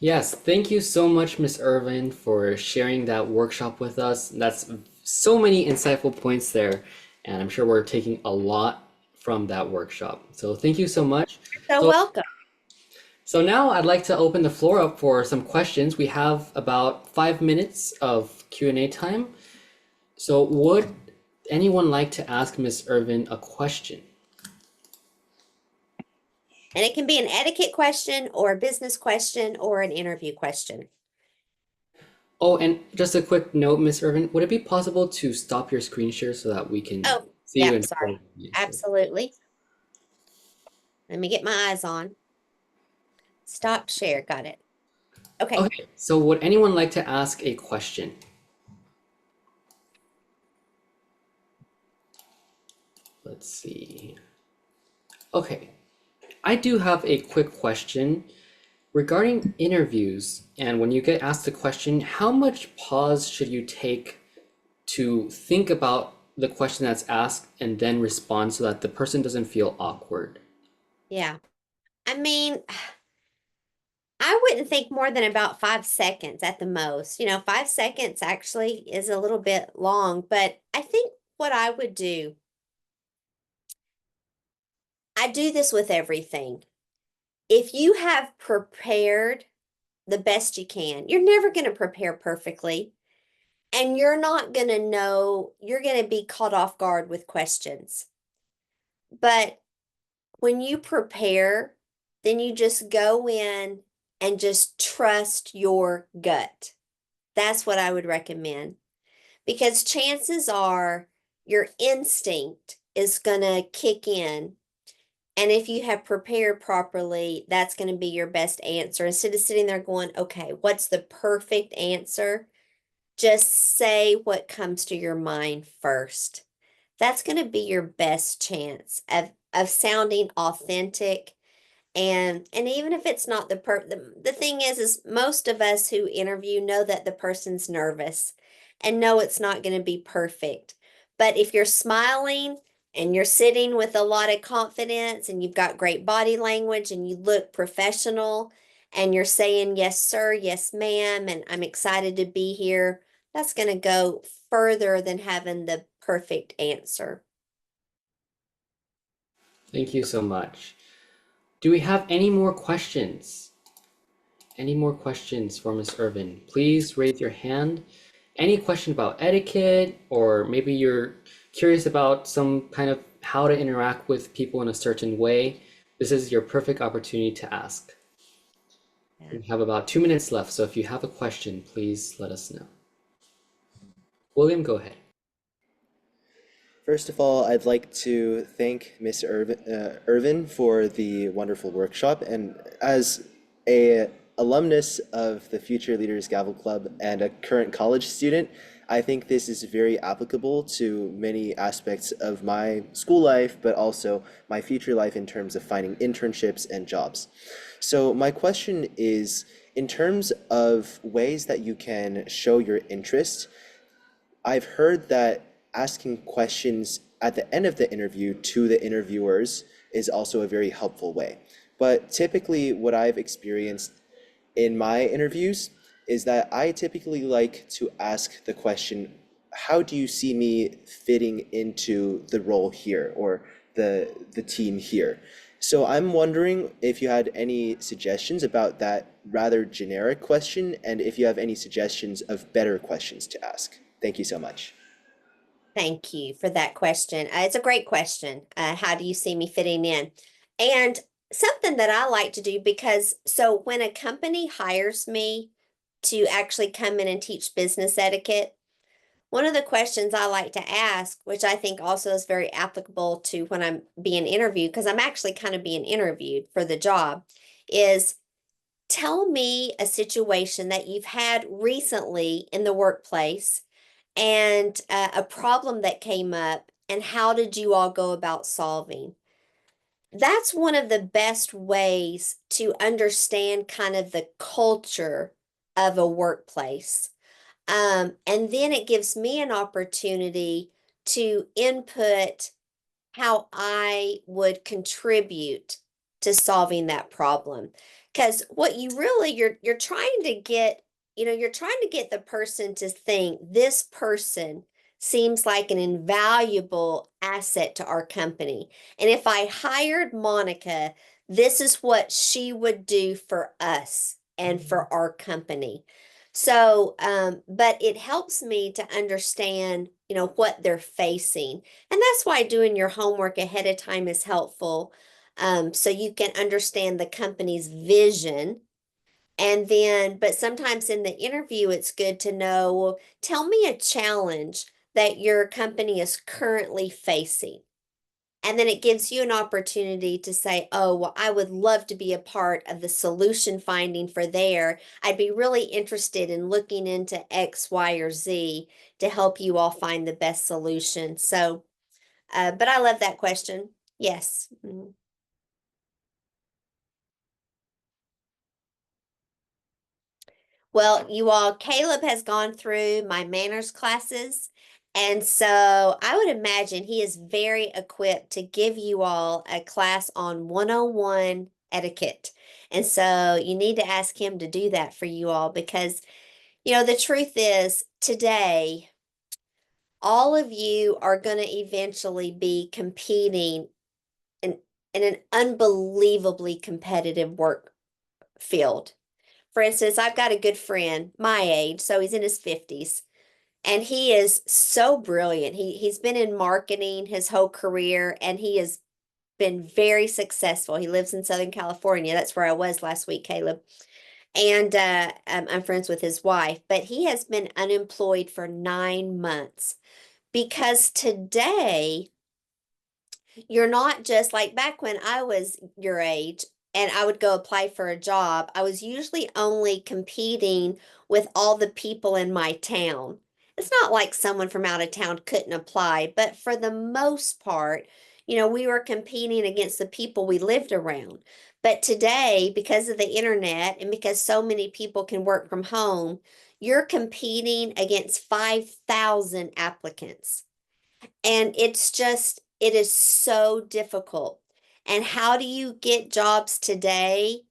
Yes, thank you so much, Miss Irvin, for sharing that workshop with us. That's so many insightful points there, and I'm sure we're taking a lot from that workshop. So thank you so much. So So, welcome. so now I'd like to open the floor up for some questions. We have about 5 minutes of Q&A time. So would anyone like to ask Miss Irvin a question? And it can be an etiquette question or a business question or an interview question. Oh, and just a quick note, Miss Irvin, would it be possible to stop your screen share so that we can Oh, see you yeah, in full sorry. view? Absolutely. Let me get my eyes on. Stop share. Got it. Okay. Okay, so would anyone like to ask a question? Let's see. Okay, I do have a quick question regarding interviews. And when you get asked a question, how much pause should you take to think about the question that's asked and then respond so that the person doesn't feel awkward? Yeah. I mean, I wouldn't think more than about 5 seconds at the most. 5 seconds actually is a little bit long, but I think what I would do, I do this with everything. If you have prepared the best you can, you're never going to prepare perfectly, and you're not going to know, you're going to be caught off guard with questions. But when you prepare, then you just go in and just trust your gut. That's what I would recommend because chances are your instinct is going to kick in. And if you have prepared properly, that's going to be your best answer. Instead of sitting there going, okay, what's the perfect answer? Just say what comes to your mind first. that's going to be your best chance of sounding authentic. And even if it's not the thing is most of us who interview know that the person's nervous and know it's not going to be perfect. But if you're smiling and you're sitting with a lot of confidence and you've got great body language and you look professional and you're saying yes sir, yes ma'am, and I'm excited to be here, that's going to go further than having the perfect answer. Thank you so much. Do we have any more questions? Any more questions for Ms. Irvin? Please raise your hand. Any question about etiquette, or maybe you're curious about some kind of how to interact with people in a certain way, this is your perfect opportunity to ask. Yeah. We have about 2 minutes left, so if you have a question, please let us know. William, go ahead. First of all, I'd like to thank Miss Irvin for the wonderful workshop. And as a alumnus of the Future Leaders Gavel Club and a current college student, I think this is very applicable to many aspects of my school life, but also my future life in terms of finding internships and jobs. So my question is, in terms of ways that you can show your interest, I've heard that asking questions at the end of the interview to the interviewers is also a very helpful way. But typically, what I've experienced in my interviews is that I typically like to ask the question, how do you see me fitting into the role here or the team here? So I'm wondering if you had any suggestions about that rather generic question, and if you have any suggestions of better questions to ask. Thank you so much. Thank you for that question. It's a great question. How do you see me fitting in? And something that I like to do because so when a company hires me to actually come in and teach business etiquette, one of the questions I like to ask, which I think also is very applicable to when I'm being interviewed, because I'm actually kind of being interviewed for the job, is tell me a situation that you've had recently in the workplace and a problem that came up, and how did you all go about solving? That's one of the best ways to understand kind of the culture of a workplace. And then it gives me an opportunity to input how I would contribute to solving that problem. Because what you really you're trying to get, you're trying to get the person to think this person seems like an invaluable asset to our company. And if I hired Monica, this is what she would do for us and for our company. So, but it helps me to understand, what they're facing. And that's why doing your homework ahead of time is helpful. So you can understand the company's vision. And then, but sometimes in the interview, it's good to know, well, tell me a challenge that your company is currently facing. And then it gives you an opportunity to say, oh, well, I would love to be a part of the solution finding for there. I'd be really interested in looking into X, Y, or Z to help you all find the best solution. So, but I love that question. Yes. Mhm. Well, you all, Caleb has gone through my manners classes. And so I would imagine he is very equipped to give you all a class on 101 etiquette. And so you need to ask him to do that for you all because, the truth is today, all of you are going to eventually be competing in, in an unbelievably competitive work field. For instance, I've got a good friend my age, so he's in his 50s, and he is so brilliant. He's been in marketing his whole career, and he has been very successful. He lives in Southern California. That's where I was last week, Caleb. And I'm friends with his wife, but he has been unemployed for 9 months because today you're not just like back when I was your age and I would go apply for a job, I was usually only competing with all the people in my town. it's not like someone from out of town couldn't apply, but for the most part, we were competing against the people we lived around. But today, because of the internet and because so many people can work from home, you're competing against 5,000 applicants. And it is so difficult. And how do you get jobs today?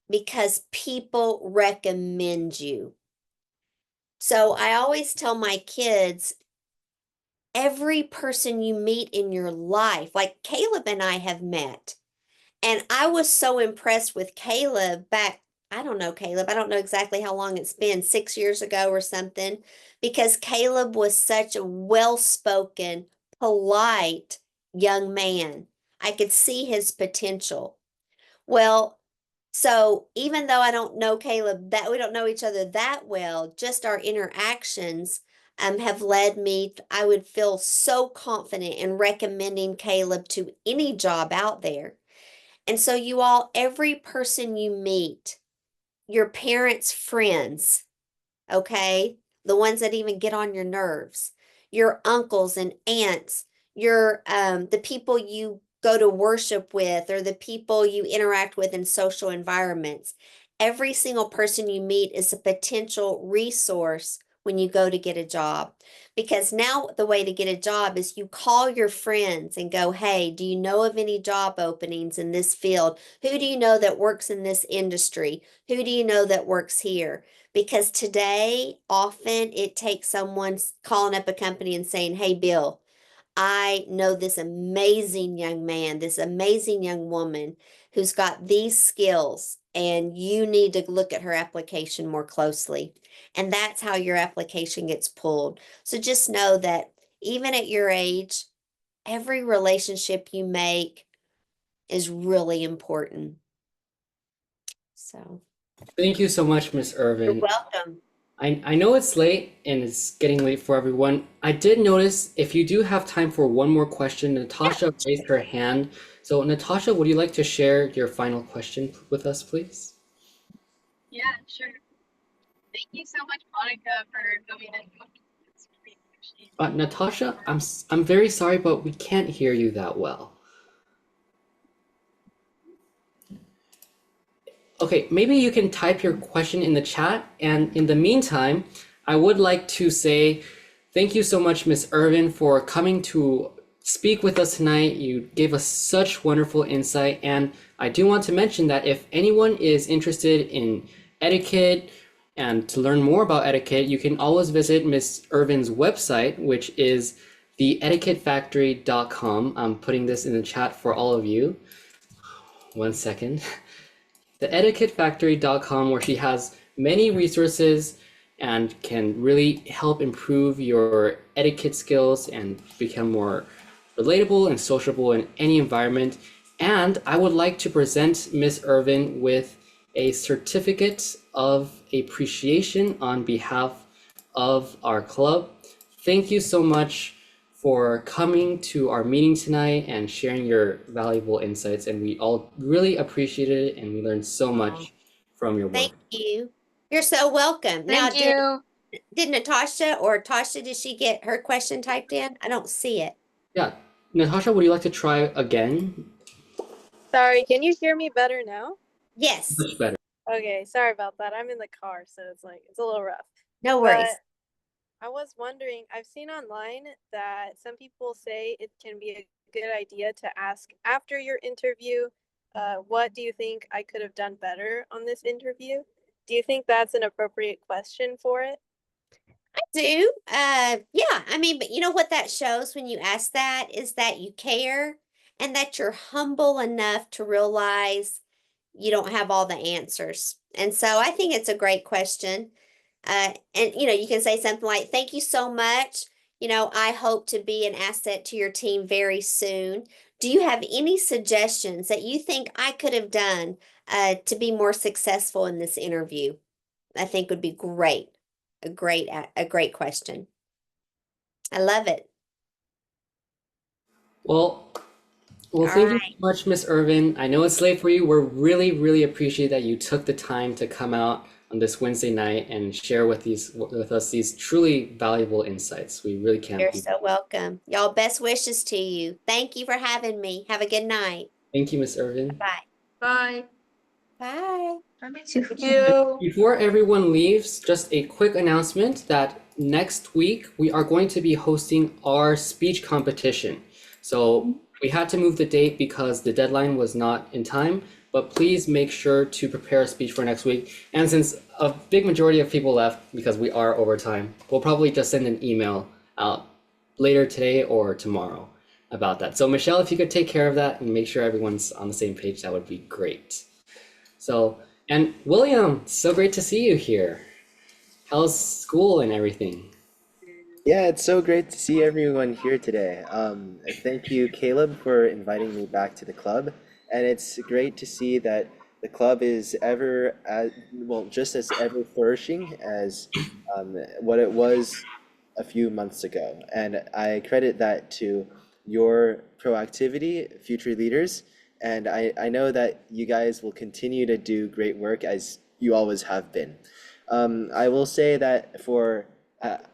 Because people recommend you. So I always tell my kids, every person you meet in your life, like Caleb and I have met, and I was so impressed with Caleb back, I don't know, Caleb, I don't know exactly how long it's been, 6 years ago or something, because Caleb was such a well-spoken, polite young man. I could see his potential. Well, so even though I don't know Caleb, that we don't know each other that well, just our interactions have led me, I would feel so confident in recommending Caleb to any job out there. And so you all, every person you meet, your parents' friends, okay? The ones that even get on your nerves, your uncles and aunts, the people you go to worship with or the people you interact with in social environments. Every single person you meet is a potential resource when you go to get a job. Because now the way to get a job is you call your friends and go, "Hey, do you know of any job openings in this field? Who do you know that works in this industry? Who do you know that works here?" Because today, often it takes someone calling up a company and saying, "Hey, Bill, I know this amazing young man, this amazing young woman who's got these skills, and you need to look at her application more closely." And that's how your application gets pulled. So just know that even at your age, every relationship you make is really important. So Thank you so much, Miss you're Irvin. welcome. I know it's late and it's getting late for everyone. I did notice if you do have time for one more question, Natasha raised her hand. So Natasha, would you like to share your final question with us, please? Yeah, sure. Thank you so much, Monica, for coming in. It's really appreciated. Natasha, I'm very sorry, but we can't hear you that well. Okay, maybe you can type your question in the chat, and in the meantime, I would like to say thank you so much, Miss Irvin, for coming to speak with us tonight. You gave us such wonderful insight, and I do want to mention that if anyone is interested in etiquette and to learn more about etiquette, you can always visit Miss Irvin's website, which is theetiquettefactory.com. I'm putting this in the chat for all of you. 1 second. theetiquettefactory.com, where she has many resources and can really help improve your etiquette skills and become more relatable and sociable in any environment. And I would like to present Miss Irvin with a certificate of appreciation on behalf of our club. Thank you so much for coming to our meeting tonight and sharing your valuable insights. And we all really appreciated it, and we learned so much from your work. Thank you. You're so welcome. Now, Thank you. did Natasha or Tasha, did she get her question typed in? I don't see it. Yeah, Natasha, would you like to try again? Sorry, can you hear me better now? Yes, Much better. Okay, sorry about that. I'm in the car, so it's a little rough. no worries. But I was wondering, I've seen online that some people say it can be a good idea to ask after your interview, what do you think I could have done better on this interview? Do you think that's an appropriate question for it? I do. Yeah, I mean, but you know what that shows when you ask that is that you care and that you're humble enough to realize you don't have all the answers. And so I think it's a great question. And you can say something like, "Thank you so much. I hope to be an asset to your team very soon. Do you have any suggestions that you think I could have done to be more successful in this interview?" I think would be great. A great question. I love it. Well, All thank you right. so much, Miss Irvin. I know it's late for you. We're really, really appreciate that you took the time to come out on this Wednesday night and share with us these truly valuable insights. We really can't You're be. so welcome. Y'all, best wishes to you. Thank you for having me. Have a good night. Thank you, Miss Irvin. Bye. Bye. Bye. Thank you. Before everyone leaves, just a quick announcement that next week we are going to be hosting our speech competition. So we had to move the date because the deadline was not in time, but please make sure to prepare a speech for next week. And since a big majority of people left because we are over time, we'll probably just send an email out later today or tomorrow about that. So Michelle, if you could take care of that and make sure everyone's on the same page, that would be great. So, and William, so great to see you here. How's school and everything? Yeah, it's so great to see everyone here today. Thank you, Caleb, for inviting me back to the club. And it's great to see that the club is ever as well, just as ever flourishing as what it was a few months ago. And I credit that to your proactivity, future leaders. And I know that you guys will continue to do great work as you always have been. I will say that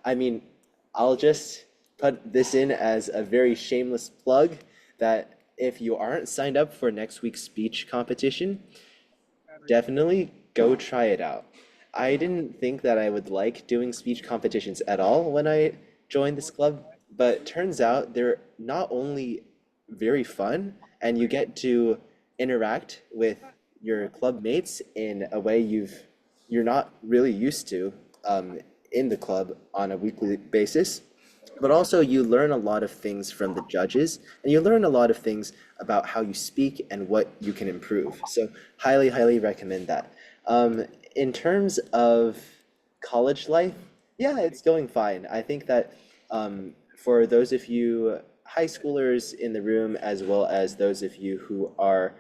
I mean, I'll just put this in as a very shameless plug that if you aren't signed up for next week's speech competition, definitely go try it out. I didn't think that I would like doing speech competitions at all when I joined this club, but turns out they're not only very fun and you get to interact with your club mates in a way you're not really used to in the club on a weekly basis, but also you learn a lot of things from the judges and you learn a lot of things about how you speak and what you can improve. So highly recommend that. In terms of college life, yeah, it's going fine. I think that for those of you high schoolers in the room, as well as those of you who are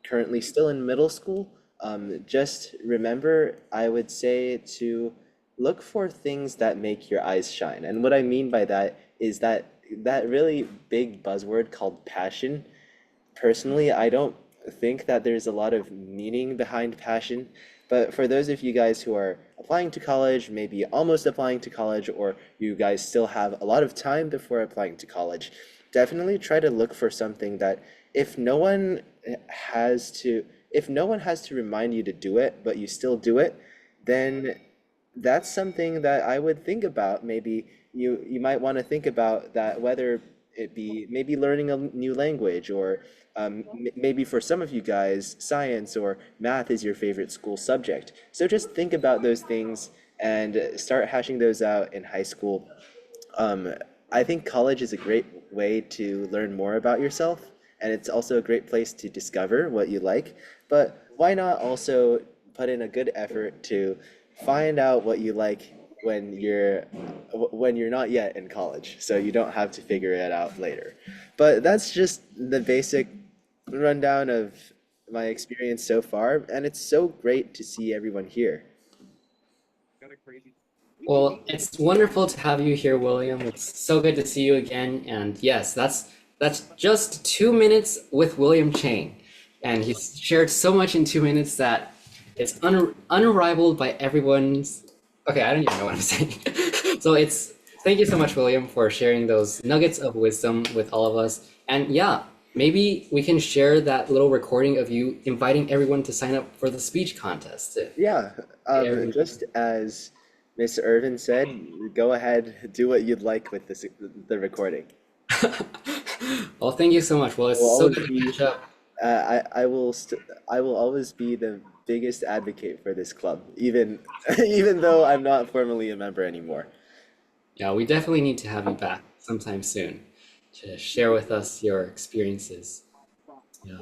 currently still in middle school, just remember, I would say to look for things that make your eyes shine. And what I mean by that is that really big buzzword called passion. Personally, I don't think that there's a lot of meaning behind passion, but for those of you guys who are applying to college, maybe almost applying to college, or you guys still have a lot of time before applying to college, definitely try to look for something that if no one if no one has to remind you to do it, but you still do it, then that's something that I would think about. Maybe you might want to think about that, whether it be maybe learning a new language, or maybe for some of you guys, science or math is your favorite school subject. So just think about those things and start hashing those out in high school. um, I think college is a great way to learn more about yourself, and it's also a great place to discover what you like. But why not also put in a good effort to find out what you like when you're not yet in college, so you don't have to figure it out later. But that's just the basic rundown of my experience so far, and it's so great to see everyone here. Well, it's wonderful to have you here, William. It's so good to see you again. And yes, that's just 2 minutes with William Chang. And he's shared so much in 2 minutes that it's unrivaled by everyone's. Okay, I don't even know what I'm saying. So thank you so much, William, for sharing those nuggets of wisdom with all of us. And yeah, maybe we can share that little recording of you inviting everyone to sign up for the speech contest. Yeah, Everyone. just as Miss Irvin said, go ahead, do what you'd like with the recording. Well, thank you so much. Well, I it's will so always good to be, catch up. I will always be the biggest advocate for this club, even even though I'm not formally a member anymore. Yeah, we definitely need to have you back sometime soon to share with us your experiences. Yeah.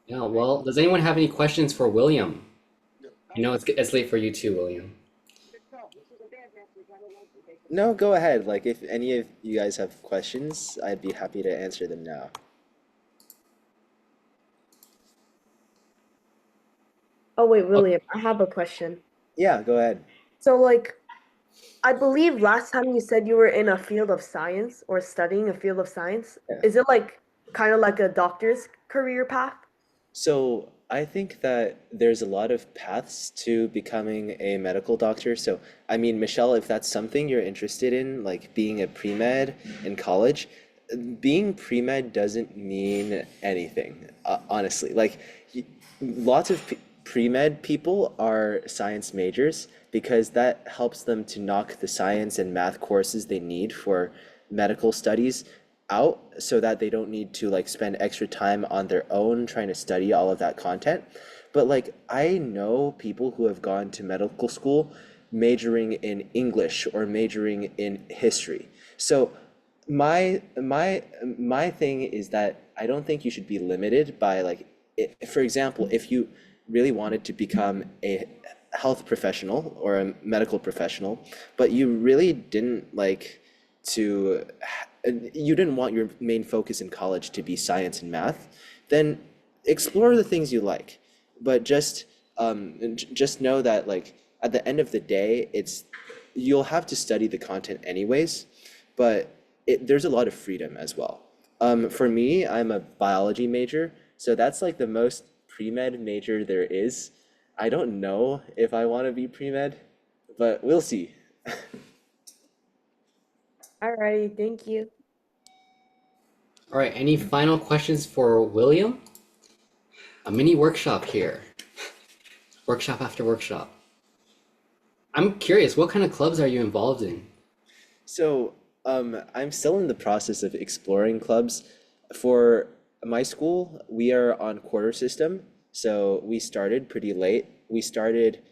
Yeah, well, does anyone have any questions for William? I know it's late for you too, William. No, go ahead. Like, if any of you guys have questions, I'd be happy to answer them now. Oh wait, Oh, William, I have a question. Yeah, go ahead. So like I believe last time you said you were in a field of science or studying a field of science. Yeah. Is it like kind of like a doctor's career path? So I think that there's a lot of paths to becoming a medical doctor. So, I mean, Michelle, if that's something you're interested in, like being a pre-med in college, being pre-med doesn't mean anything, honestly. Like, y- lots of pre-med people are science majors because that helps them to knock the science and math courses they need for medical studies out so that they don't need to like spend extra time on their own trying to study all of that content. But like I know people who have gone to medical school majoring in English or majoring in history. So my thing is that I don't think you should be limited by like for example, if you really wanted to become a health professional or a medical professional, but you really didn't like to you didn't want your main focus in college to be science and math, then explore the things you like. But just know that like at the end of the day, it's you'll have to study the content anyways, but there's a lot of freedom as well. For me, I'm a biology major, so that's like the most pre-med major there is. I don't know if I want to be pre-med, but we'll see. Alrighty, thank you. All right, any final questions for William? A mini workshop here. Workshop after workshop. I'm curious, what kind of clubs are you involved in? So, I'm still in the process of exploring clubs. For my school, we are on quarter system, so we started pretty late. We started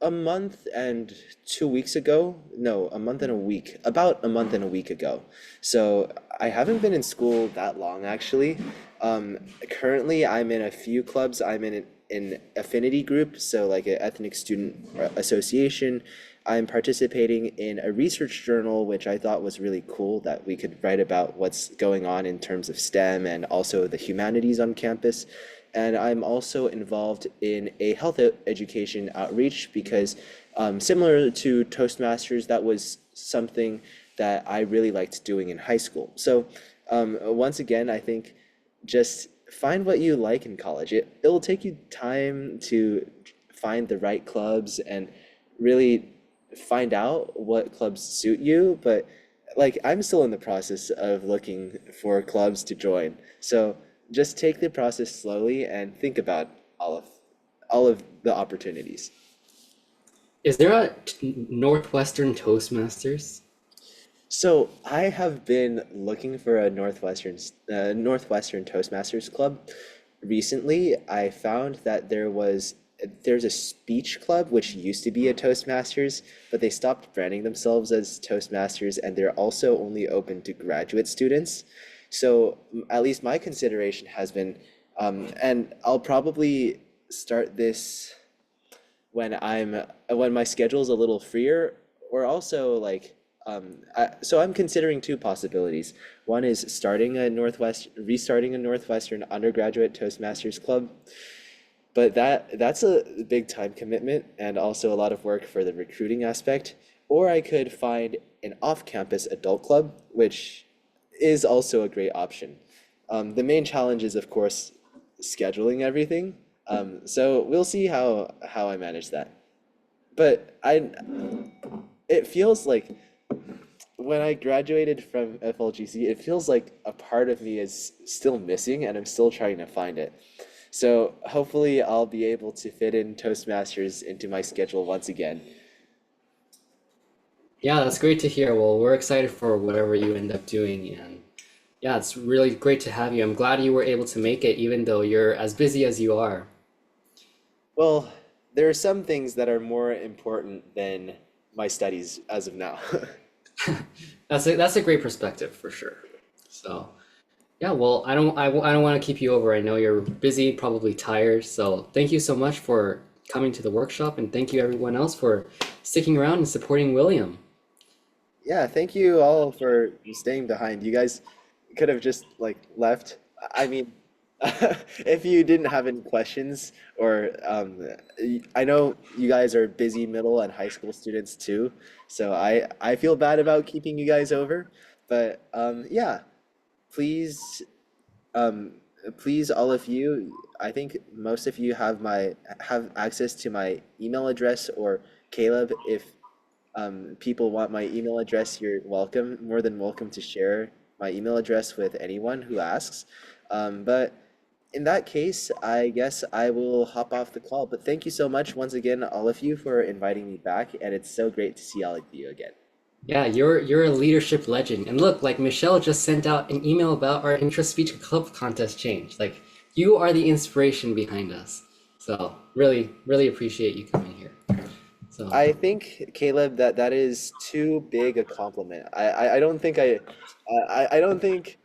a month and 2 weeks ago. No, a month and a week. About a month and a week ago. So I haven't been in school that long actually. Currently, I'm in a few clubs. I'm in an affinity group, so like an ethnic student association. I'm participating in a research journal, which I thought was really cool that we could write about what's going on in terms of STEM and also the humanities on campus. And I'm also involved in a health education outreach because similar to Toastmasters, that was something that I really liked doing in high school. So once again, I think just find what you like in college. It'll take you time to find the right clubs and really find out what clubs suit you. But like I'm still in the process of looking for clubs to join. So just take the process slowly and think about all of all of the opportunities. Is there a Northwestern Toastmasters? So I have been looking for a Northwestern Toastmasters club. Recently, I found that there's a speech club which used to be a Toastmasters, but they stopped branding themselves as Toastmasters, and they're also only open to graduate students. So at least my consideration has been, and I'll probably start this when my schedule's a little freer, or also like so I'm considering two possibilities. One is restarting a Northwestern undergraduate Toastmasters club, but that's a big time commitment and also a lot of work for the recruiting aspect. Or I could find an off-campus adult club, which is also a great option. The main challenge is, of course, scheduling everything. So we'll see how I manage that. But it feels like when I graduated from FLGC, it feels like a part of me is still missing, and I'm still trying to find it. So hopefully I'll be able to fit in Toastmasters into my schedule once again. Yeah, that's great to hear. Well, we're excited for whatever you end up doing, and yeah, it's really great to have you. I'm glad you were able to make it, even though you're as busy as you are. Well, there are some things that are more important than my studies as of now. That's a great perspective for sure. So, yeah, well, I don't want to keep you over. I know you're busy, probably tired. So, thank you so much for coming to the workshop, and thank you everyone else for sticking around and supporting William. Yeah, thank you all for staying behind. You guys could have just like left. I mean, if you didn't have any questions or I know you guys are busy middle and high school students too, so I feel bad about keeping you guys over, but yeah, please um please, all of you, I think most of you have access to my email address, or Caleb, if people want my email address, you're more than welcome to share my email address with anyone who asks. But in that case, I guess I will hop off the call. But thank you so much once again, all of you, for inviting me back, and it's so great to see all of you again. Yeah, you're a leadership legend. And look, like Michelle just sent out an email about our intra-speech club contest change. Like you are the inspiration behind us. So really, really appreciate you coming here. So I think, Caleb, that is too big a compliment. I don't think I don't think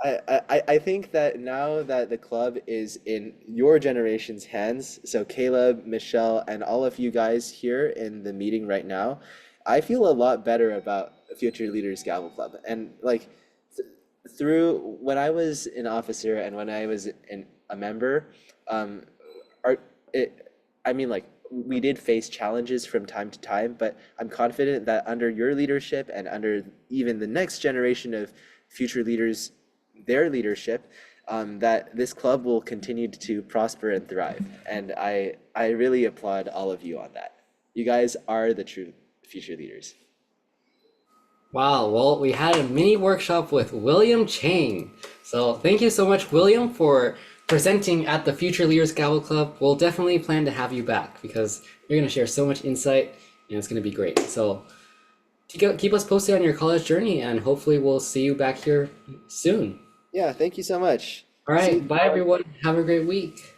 I think that now that the club is in your generation's hands, so Caleb, Michelle, and all of you guys here in the meeting right now, I feel a lot better about Future Leaders Gavel Club. And like through when I was an officer and when I was a member, um, our it, I mean, like we did face challenges from time to time, but I'm confident that under your leadership and under even the next generation of future leaders, their leadership, that this club will continue to prosper and thrive. And I really applaud all of you on that. You guys are the true future leaders. wow, well, we had a mini workshop with William Chang. So thank you so much, William, for presenting at the Future Leaders Gavel Club. We'll definitely plan to have you back because you're going to share so much insight and it's going to be great. So keep us posted on your college journey and hopefully we'll see you back here soon. Yeah, thank you so much. All See right, you bye everyone. Have a great week.